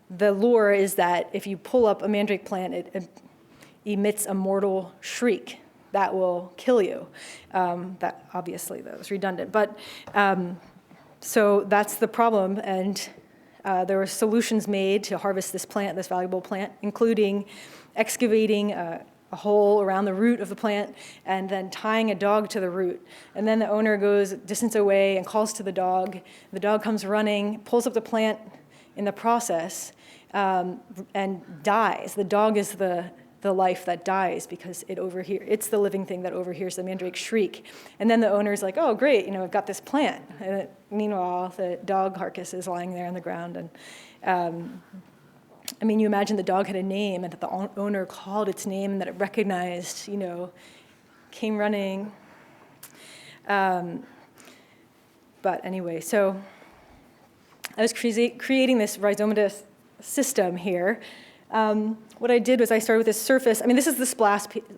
The lore is that if you pull up a mandrake plant, it emits a mortal shriek that will kill you. That was redundant. But so that's the problem. And there were solutions made to harvest this valuable plant, including excavating a hole around the root of the plant and then tying a dog to the root. And then the owner goes distance away and calls to the dog. The dog comes running, pulls up the plant in the process, and dies. The dog is the life that dies because it's the living thing that overhears the mandrake shriek. And then the owner's like, oh, great, I've got this plant. And meanwhile, the dog carcass is lying there on the ground. And you imagine the dog had a name and that the owner called its name and that it recognized, came running. But anyway, so I was creating this rhizomatous system here. What I did was I started with this surface. This is the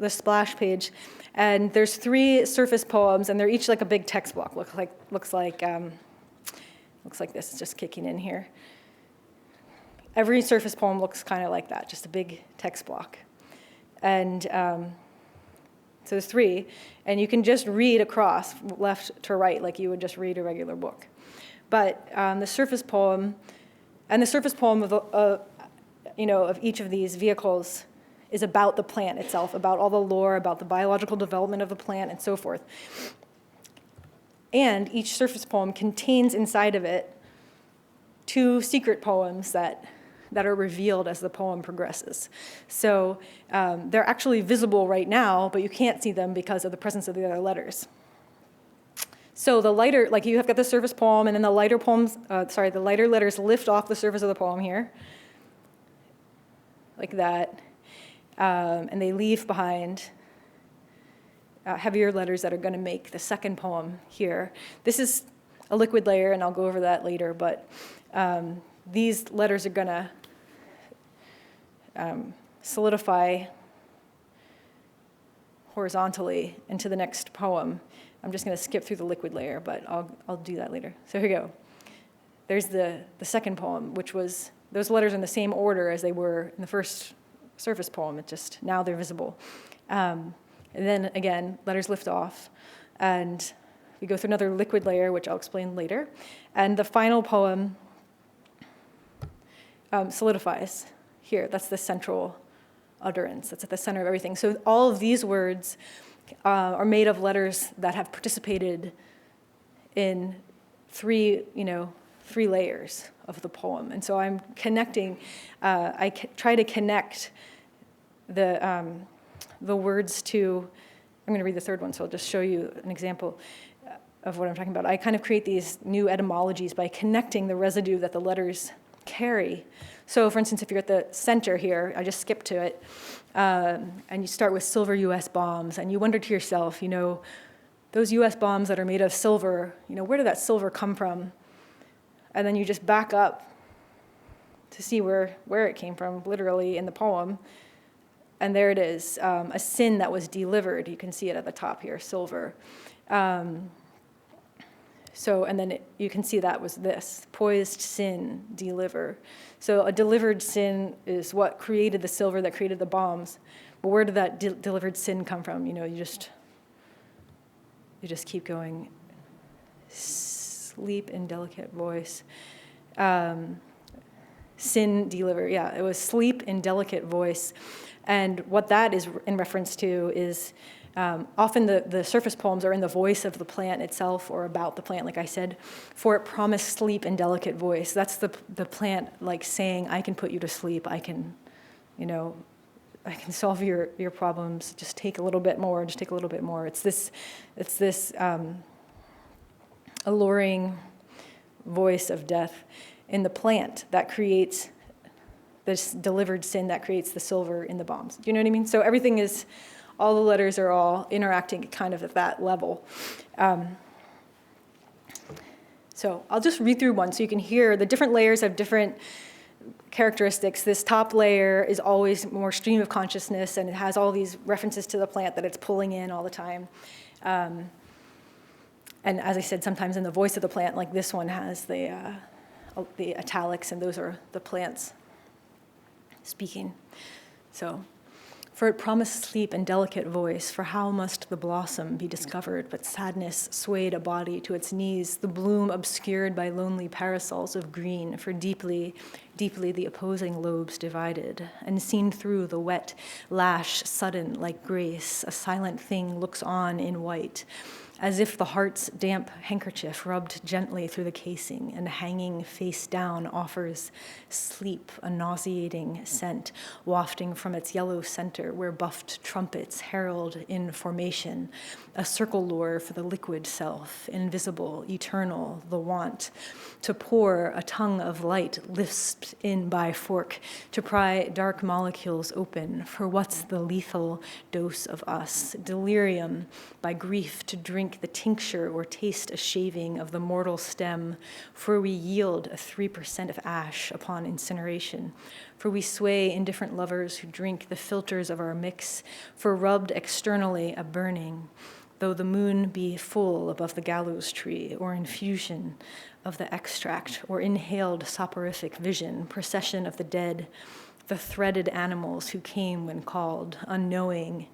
splash page, and there's 3 surface poems, and they're each like a big text block. Looks like this. It's just kicking in here. Every surface poem looks kind of like that, just a big text block. And so there's 3, and you can just read across left to right like you would just read a regular book. But the surface poem of each of these vehicles is about the plant itself, about all the lore, about the biological development of the plant, and so forth. And each surface poem contains inside of it 2 secret poems that are revealed as the poem progresses. So they're actually visible right now, but you can't see them because of the presence of the other letters. So the lighter, like you have got the surface poem, and then the lighter poems, the lighter letters lift off the surface of the poem here, like that, and they leave behind heavier letters that are going to make the second poem here. This is a liquid layer, and I'll go over that later, but these letters are going to solidify horizontally into the next poem. I'm just going to skip through the liquid layer, but I'll do that later. So here we go. There's the second poem, which was those letters in the same order as they were in the first surface poem. It's just now they're visible. And then again, letters lift off, and we go through another liquid layer, which I'll explain later. And the final poem solidifies here. That's the central utterance. That's at the center of everything. So all of these words are made of letters that have participated in three layers of the poem. And so I'm connecting, try to connect the words to, I'm going to read the third one, so I'll just show you an example of what I'm talking about. I kind of create these new etymologies by connecting the residue that the letters carry. So for instance, if you're at the center here, I just skipped to it, and you start with silver U.S. bombs, and you wonder to yourself, those U.S. bombs that are made of silver, where did that silver come from? And then you just back up to see where it came from, literally in the poem. And there it is, a sin that was delivered. You can see it at the top here, silver. And then you can see that was this, poised sin, deliver. So a delivered sin is what created the silver that created the bombs. But where did that delivered sin come from? You just keep going. Sleep in delicate voice. Sin, deliver, yeah, it was sleep in delicate voice. And what that is in reference to is often the surface poems are in the voice of the plant itself or about the plant, like I said, for it promised sleep in delicate voice. That's the plant like saying, I can put you to sleep, I can solve your problems, just take a little bit more, just take a little bit more. It's this alluring voice of death in the plant that creates this delivered sin that creates the silver in the bombs. Do you know what I mean? So everything is, all the letters are all interacting kind of at that level. So I'll just read through one so you can hear the different layers have different characteristics. This top layer is always more stream of consciousness, and it has all these references to the plant that it's pulling in all the time. And as I said, sometimes in the voice of the plant, like this one has the italics, and those are the plants speaking. So, for it promised sleep and delicate voice, for how must the blossom be discovered, but sadness swayed a body to its knees, the bloom obscured by lonely parasols of green, for deeply, deeply the opposing lobes divided, and seen through the wet lash sudden like grace, a silent thing looks on in white, as if the heart's damp handkerchief rubbed gently through the casing and hanging face down offers sleep, a nauseating scent, wafting from its yellow center where buffed trumpets herald in formation, a circle lure for the liquid self, invisible, eternal, the want, to pour a tongue of light lisped in by fork, to pry dark molecules open, for what's the lethal dose of us, delirium by grief to drink the tincture or taste a shaving of the mortal stem, for we yield a 3% of ash upon incineration, for we sway indifferent lovers who drink the filters of our mix, for rubbed externally a burning, though the moon be full above the gallows tree, or infusion of the extract, or inhaled soporific vision, procession of the dead, the threaded animals who came when called, unknowing,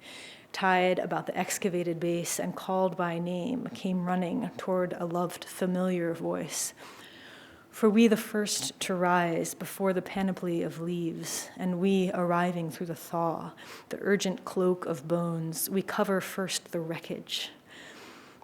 tied about the excavated base and called by name, came running toward a loved familiar voice. For we the first to rise before the panoply of leaves, and we arriving through the thaw, the urgent cloak of bones, we cover first the wreckage.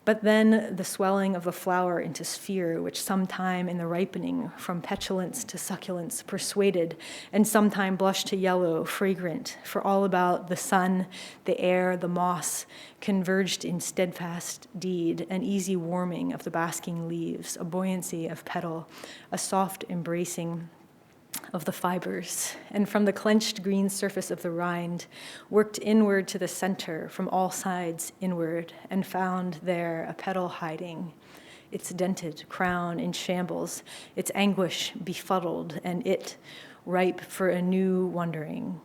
But then the swelling of the flower into sphere, which sometime in the ripening from petulance to succulence persuaded, and sometime blushed to yellow, fragrant, for all about the sun, the air, the moss, converged in steadfast deed, an easy warming of the basking leaves, a buoyancy of petal, a soft embracing of the fibers, and from the clenched green surface of the rind, worked inward to the center, from all sides inward, and found there a petal hiding, its dented crown in shambles, its anguish befuddled, and it ripe for a new wondering.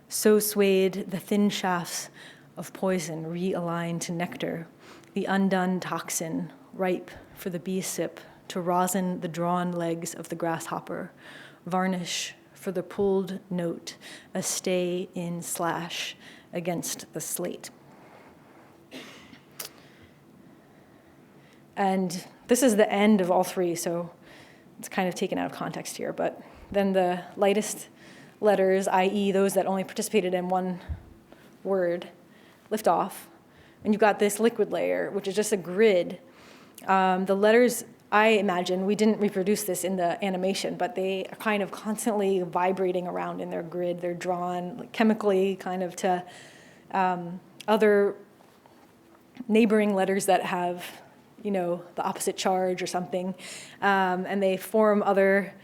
So swayed the thin shafts of poison realigned to nectar, the undone toxin, ripe for the bee sip, to rosin the drawn legs of the grasshopper, varnish for the pulled note, a stay in slash against the slate. And this is the end of all three, so it's kind of taken out of context here, but then the lightest letters, i.e. those that only participated in one word, lift off, and you've got this liquid layer, which is just a grid. The letters, I imagine, we didn't reproduce this in the animation, but they are kind of constantly vibrating around in their grid. They're drawn like, chemically kind of to other neighboring letters that have, the opposite charge or something. And they form other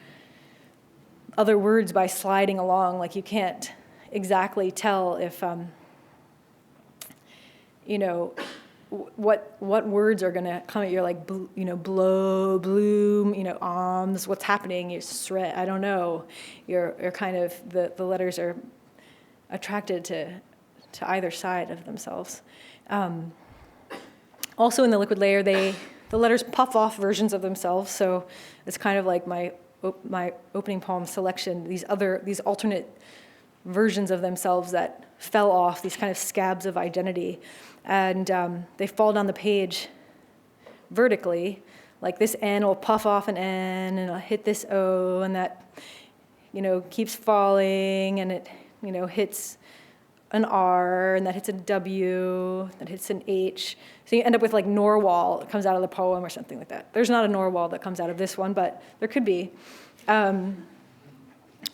words by sliding along. Like you can't exactly tell if, what words are going to come at you, like, blow, bloom, arms, what's happening, you shred, I don't know. You're kind of, the letters are attracted to either side of themselves. Also in the liquid layer, the letters puff off versions of themselves, so it's kind of like my opening poem selection, these alternate versions of themselves that fell off, these kind of scabs of identity. And they fall down the page vertically, like this N will puff off an N, and it'll hit this O, and that, keeps falling, and it, hits an R, and that hits a W, that hits an H. So you end up with like Norwal that comes out of the poem or something like that. There's not a Norwal that comes out of this one, but there could be. But,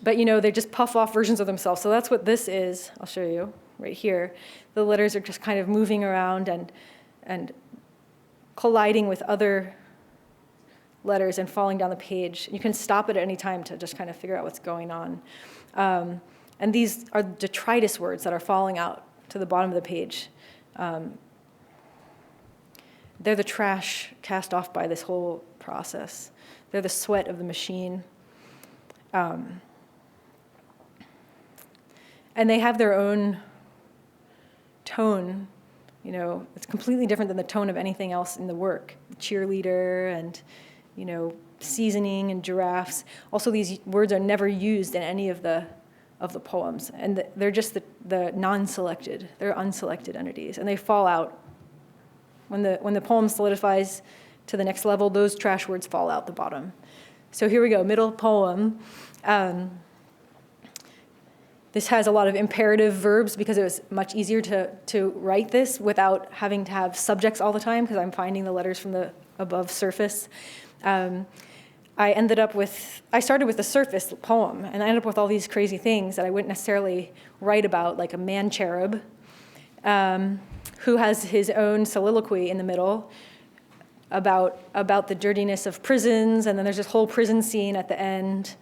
they just puff off versions of themselves. So that's what this is. I'll show you right here. The letters are just kind of moving around and colliding with other letters and falling down the page. You can stop it at any time to just kind of figure out what's going on. And these are detritus words that are falling out to the bottom of the page. They're the trash cast off by this whole process. They're the sweat of the machine. And they have their own tone. It's completely different than the tone of anything else in the work. Cheerleader and, seasoning and giraffes. Also, these words are never used in any of the poems, and they're just the non-selected. They're unselected entities, and they fall out. When the poem solidifies to the next level, those trash words fall out the bottom. So here we go, middle poem. This has a lot of imperative verbs because it was much easier to write this without having to have subjects all the time, because I'm finding the letters from the above surface. I started with the surface poem, and I ended up with all these crazy things that I wouldn't necessarily write about, like a man cherub who has his own soliloquy in the middle about the dirtiness of prisons, and then there's this whole prison scene at the end.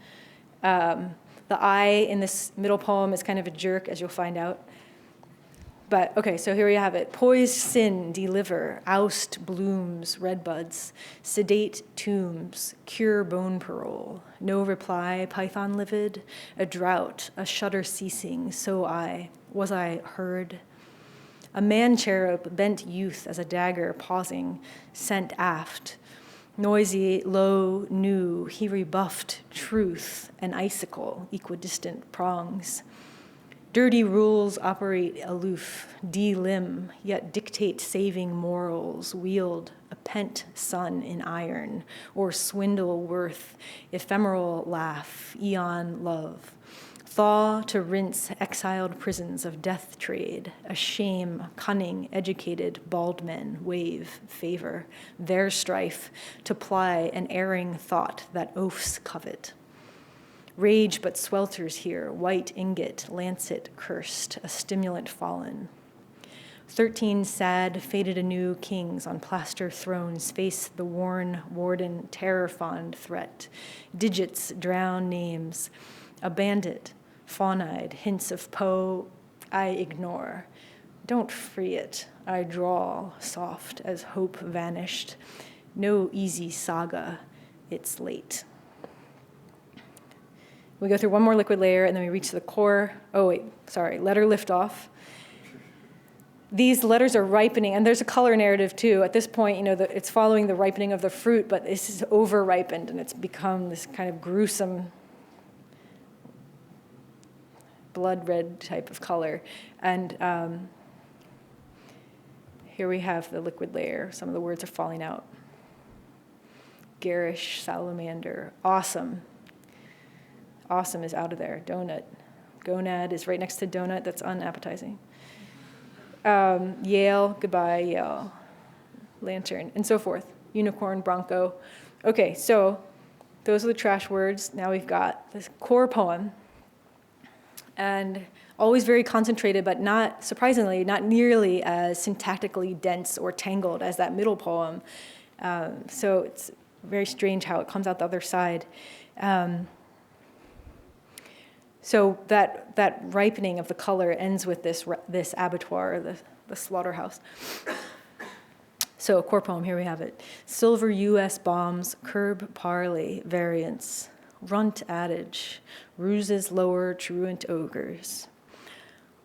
The I in this middle poem is kind of a jerk, as you'll find out. But, okay, so here we have it. Poised sin, deliver, oust blooms, red buds, sedate tombs, cure bone parole. No reply, python livid, a drought, a shudder ceasing, so was I heard? A man cherub bent youth as a dagger pausing, sent aft. Noisy, low, new, he rebuffed truth, an icicle, equidistant prongs. Dirty rules operate aloof, delimb, yet dictate saving morals, wield a pent sun in iron, or swindle worth, ephemeral laugh, eon love. Thaw to rinse exiled prisons of death trade, a shame, cunning, educated, bald men wave, favor, their strife, to ply an erring thought that oafs covet. Rage but swelters here, white ingot, lancet cursed, a stimulant fallen. 13 sad, faded anew kings on plaster thrones face the worn, warden, terror-fond threat. Digits drown names, a bandit, fawn-eyed, hints of Poe, I ignore. Don't free it, I drawl, soft as hope vanished. No easy saga, it's late. We go through one more liquid layer, and then we reach the core. Oh, wait, sorry, letter liftoff. These letters are ripening, and there's a color narrative, too. At this point, it's following the ripening of the fruit, but this is over-ripened, and it's become this kind of gruesome blood red type of color. And here we have the liquid layer. Some of the words are falling out. Garish, salamander, awesome. Awesome is out of there. Donut. Gonad is right next to donut. That's unappetizing. Yale, goodbye, Yale. Lantern, and so forth. Unicorn, bronco. Okay, so those are the trash words. Now we've got this core poem. And always very concentrated, but not, surprisingly, not nearly as syntactically dense or tangled as that middle poem. So it's very strange how it comes out the other side. So that ripening of the color ends with this abattoir, the slaughterhouse. So core poem, here we have it. Silver U.S. bombs, curb parley, variants. Runt adage, ruses lower truant ogres.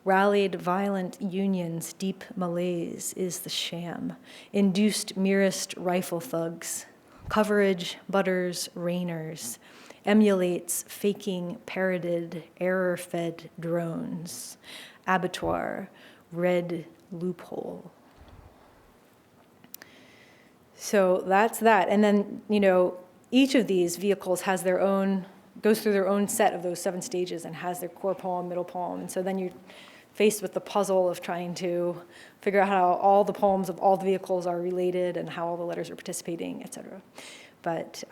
Rallied violent unions, deep malaise is the sham. Induced merest rifle thugs. Coverage, butters, rainers. Emulates faking, parroted, error-fed drones. Abattoir, red loophole. So that's that. And then, each of these vehicles has goes through their own set of those 7 stages and has their core poem, middle poem. And so then you're faced with the puzzle of trying to figure out how all the poems of all the vehicles are related and how all the letters are participating, et cetera. But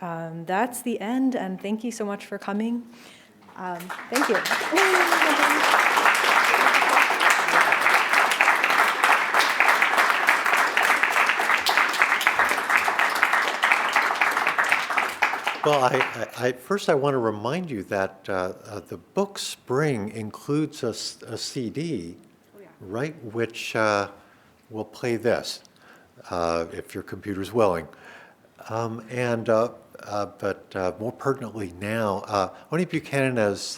that's the end, and thank you so much for coming. Thank you. Well, first I want to remind you that the book Spring includes a CD, right, which will play this, if your computer's willing. But more pertinently now, Oni Buchanan has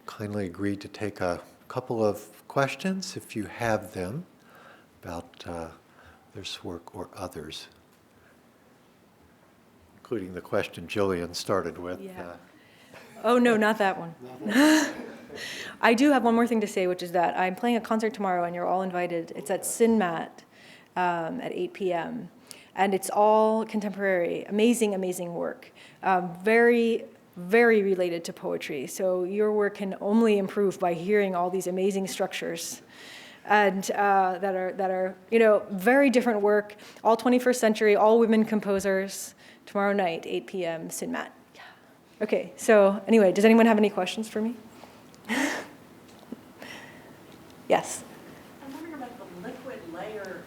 kindly agreed to take a couple of questions, if you have them, about this work or others, including the question Jillian started with. Yeah. Oh, no, not that one. I do have one more thing to say, which is that I'm playing a concert tomorrow, and you're all invited. It's at Sinmat at 8 p.m., and it's all contemporary, amazing, amazing work, very, very related to poetry. So your work can only improve by hearing all these amazing structures, and that are very different work, all 21st century, all women composers. Tomorrow night, 8 p.m., Sinmat. Okay, so anyway, does anyone have any questions for me? Yes? I'm wondering about the liquid layer.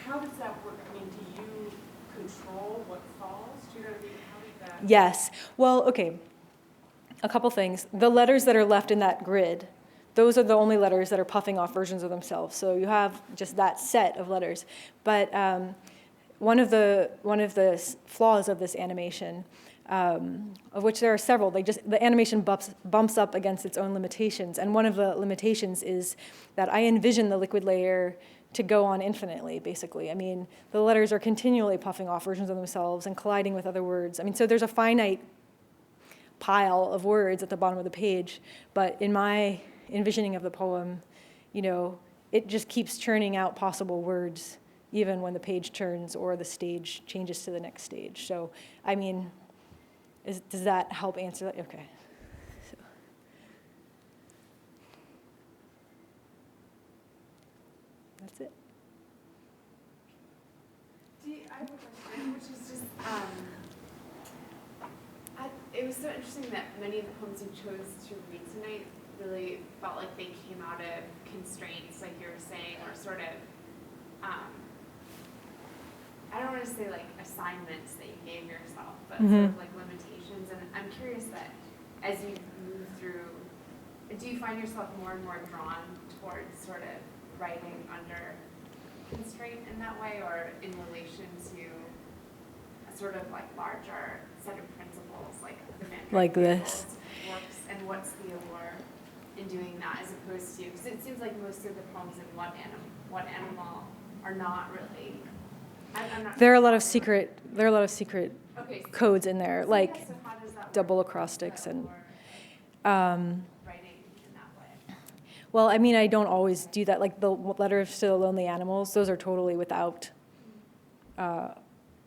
How does that work? I mean, do you control what falls? Do you know what I mean? How does that? Yes. Well, okay. A couple things. The letters that are left in that grid, those are the only letters that are puffing off versions of themselves. So you have just that set of letters. But one of the flaws of this animation, of which there are several, the animation bumps up against its own limitations. And one of the limitations is that I envision the liquid layer to go on infinitely, basically. I mean, the letters are continually puffing off versions of themselves and colliding with other words. I mean, so there's a finite pile of words at the bottom of the page. But in my envisioning of the poem, it just keeps churning out possible words, even when the page turns or the stage changes to the next stage. So, I mean, does that help answer that? Okay. So. That's it. I have a question, which is just, it was so interesting that many of the poems you chose to read tonight really felt like they came out of constraints, like you were saying, or sort of, I don't want to say like assignments that you gave yourself, but sort of like limitations. And I'm curious that as you move through, do you find yourself more and more drawn towards sort of writing under constraint in that way, or in relation to a sort of like larger set of principles, like the Mandarin like this works, and what's the allure in doing that, as opposed to, because it seems like most of the poems in What Animal are not really. I'm not there are a sure. lot of secret Okay, codes in there, so like yeah, so how does that double work? acrostics and. Writing in that way. Well, I mean, I don't always do that. Like the letters to the lonely animals, those are totally without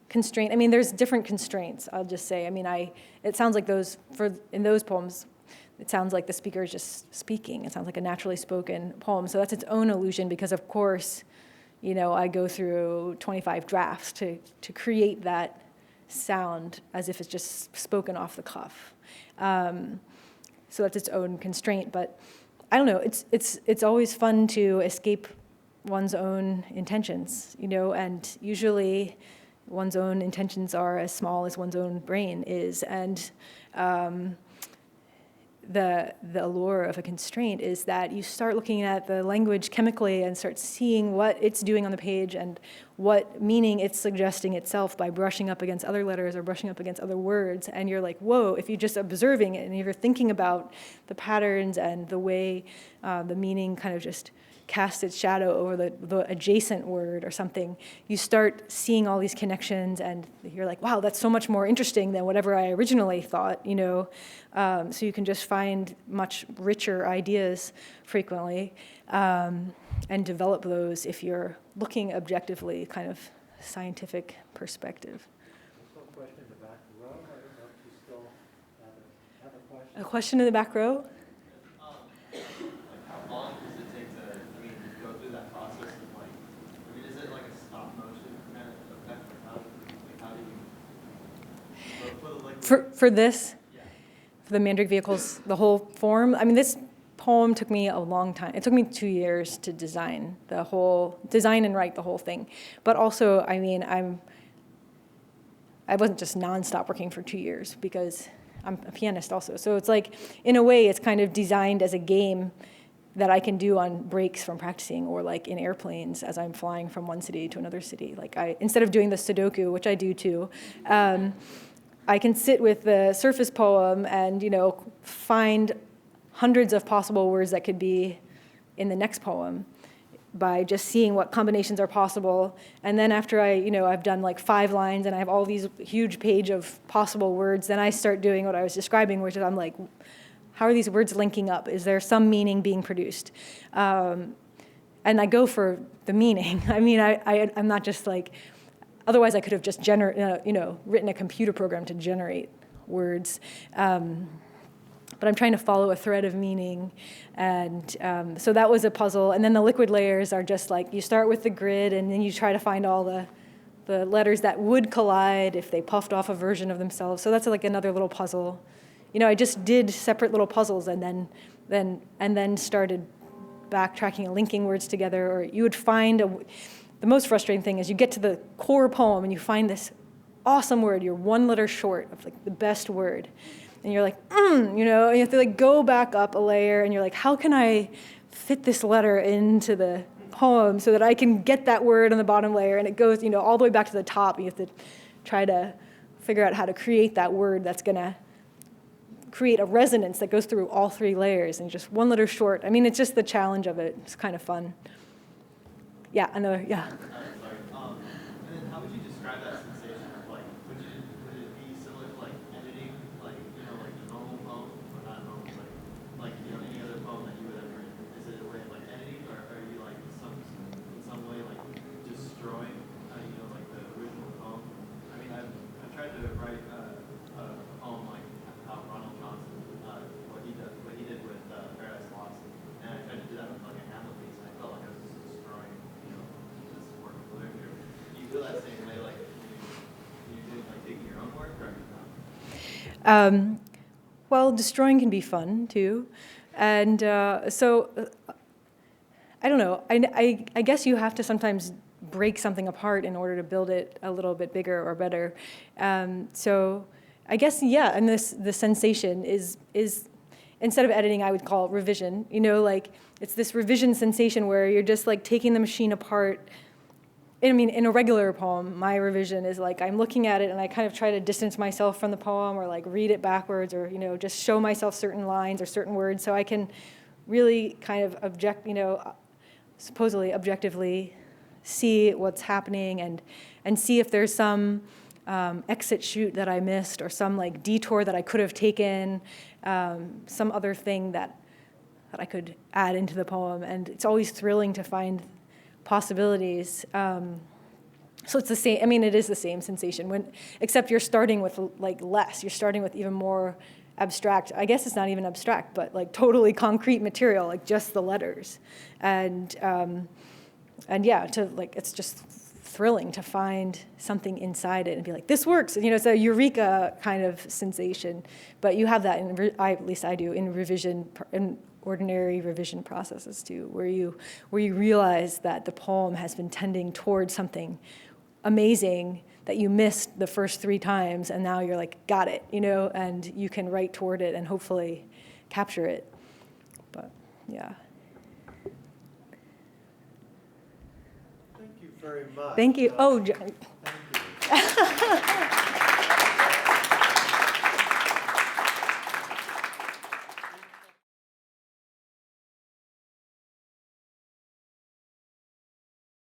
constraint. I mean, there's different constraints, I'll just say. I mean, it sounds like in those poems, it sounds like the speaker is just speaking. It sounds like a naturally spoken poem. So that's its own illusion because, of course, I go through 25 drafts to create that sound as if it's just spoken off the cuff. So that's its own constraint. But I don't know. It's always fun to escape one's own intentions, and usually one's own intentions are as small as one's own brain is, and the allure of a constraint is that you start looking at the language chemically and start seeing what it's doing on the page and what meaning it's suggesting itself by brushing up against other letters or brushing up against other words. And you're like, whoa, if you're just observing it and if you're thinking about the patterns and the way the meaning kind of just casts its shadow over the adjacent word or something, you start seeing all these connections and you're like, wow, that's so much more interesting than whatever I originally thought, So you can just find much richer ideas frequently and develop those if you're looking objectively, kind of scientific perspective. Also a question in the back row. I don't know if you still have a question. A question in the back row? How long does it take to, go through that process of is it like a stop motion kind of effect? How do you, For this, for the Mandrake vehicles, the whole form, this poem took me a long time. It took me 2 years to design and write the whole thing. But also, I wasn't just nonstop working for 2 years because I'm a pianist also. So it's like, in a way, it's kind of designed as a game that I can do on breaks from practicing, or like in airplanes as I'm flying from one city to another city. Like instead of doing the Sudoku, which I do too, I can sit with the surface poem and, find hundreds of possible words that could be in the next poem by just seeing what combinations are possible. And then after I've done like 5 lines and I have all these huge page of possible words, then I start doing what I was describing, which is I'm like, how are these words linking up? Is there some meaning being produced? And I go for the meaning. I'm not just like, otherwise I could have just written a computer program to generate words. But I'm trying to follow a thread of meaning. And so that was a puzzle. And then the liquid layers are just like, you start with the grid and then you try to find all the letters that would collide if they puffed off a version of themselves. So that's like another little puzzle. I just did separate little puzzles and then started backtracking and linking words together. Or you would find the most frustrating thing is you get to the core poem and you find this awesome word. You're 1 letter short of like the best word. And you're like, and you have to like go back up a layer and you're like, how can I fit this letter into the poem so that I can get that word on the bottom layer? And it goes, all the way back to the top. And you have to try to figure out how to create that word that's going to create a resonance that goes through all 3 layers and just 1 letter short. It's just the challenge of it. It's kind of fun. Yeah, another, yeah. sorry. And then how would you describe that sensation of would it be similar to editing, the normal tried to write a poem like how Ronald Johnson, what he did with Paradise Lost, and I tried to do that with like a Hamlet piece, and I felt like I was just destroying, this work of literature. Do you feel that same way, like you do like taking your own work, or no? Well, destroying can be fun too, and so I don't know. I guess you have to sometimes break something apart in order to build it a little bit bigger or better. So I guess, yeah, and the sensation is instead of editing, I would call it revision. Like it's this revision sensation where you're just like taking the machine apart. I mean, in a regular poem, my revision is like I'm looking at it and I kind of try to distance myself from the poem or like read it backwards or, just show myself certain lines or certain words so I can really kind of supposedly objectively see what's happening and see if there's some exit chute that I missed or some like detour that I could have taken, some other thing that I could add into the poem. And it's always thrilling to find possibilities. So it's the same. I mean, it is the same sensation except you're starting with like less. You're starting with even more abstract. I guess it's not even abstract, but like totally concrete material, like just the letters, and yeah, it's just thrilling to find something inside it and be like, this works. It's a eureka kind of sensation. But you have that at least I do in revision, in ordinary revision processes too, where you realize that the poem has been tending towards something amazing that you missed the first 3 times, and now you're like, got it, and you can write toward it and hopefully capture it. But yeah. Thank you very much. Thank you. Thank you.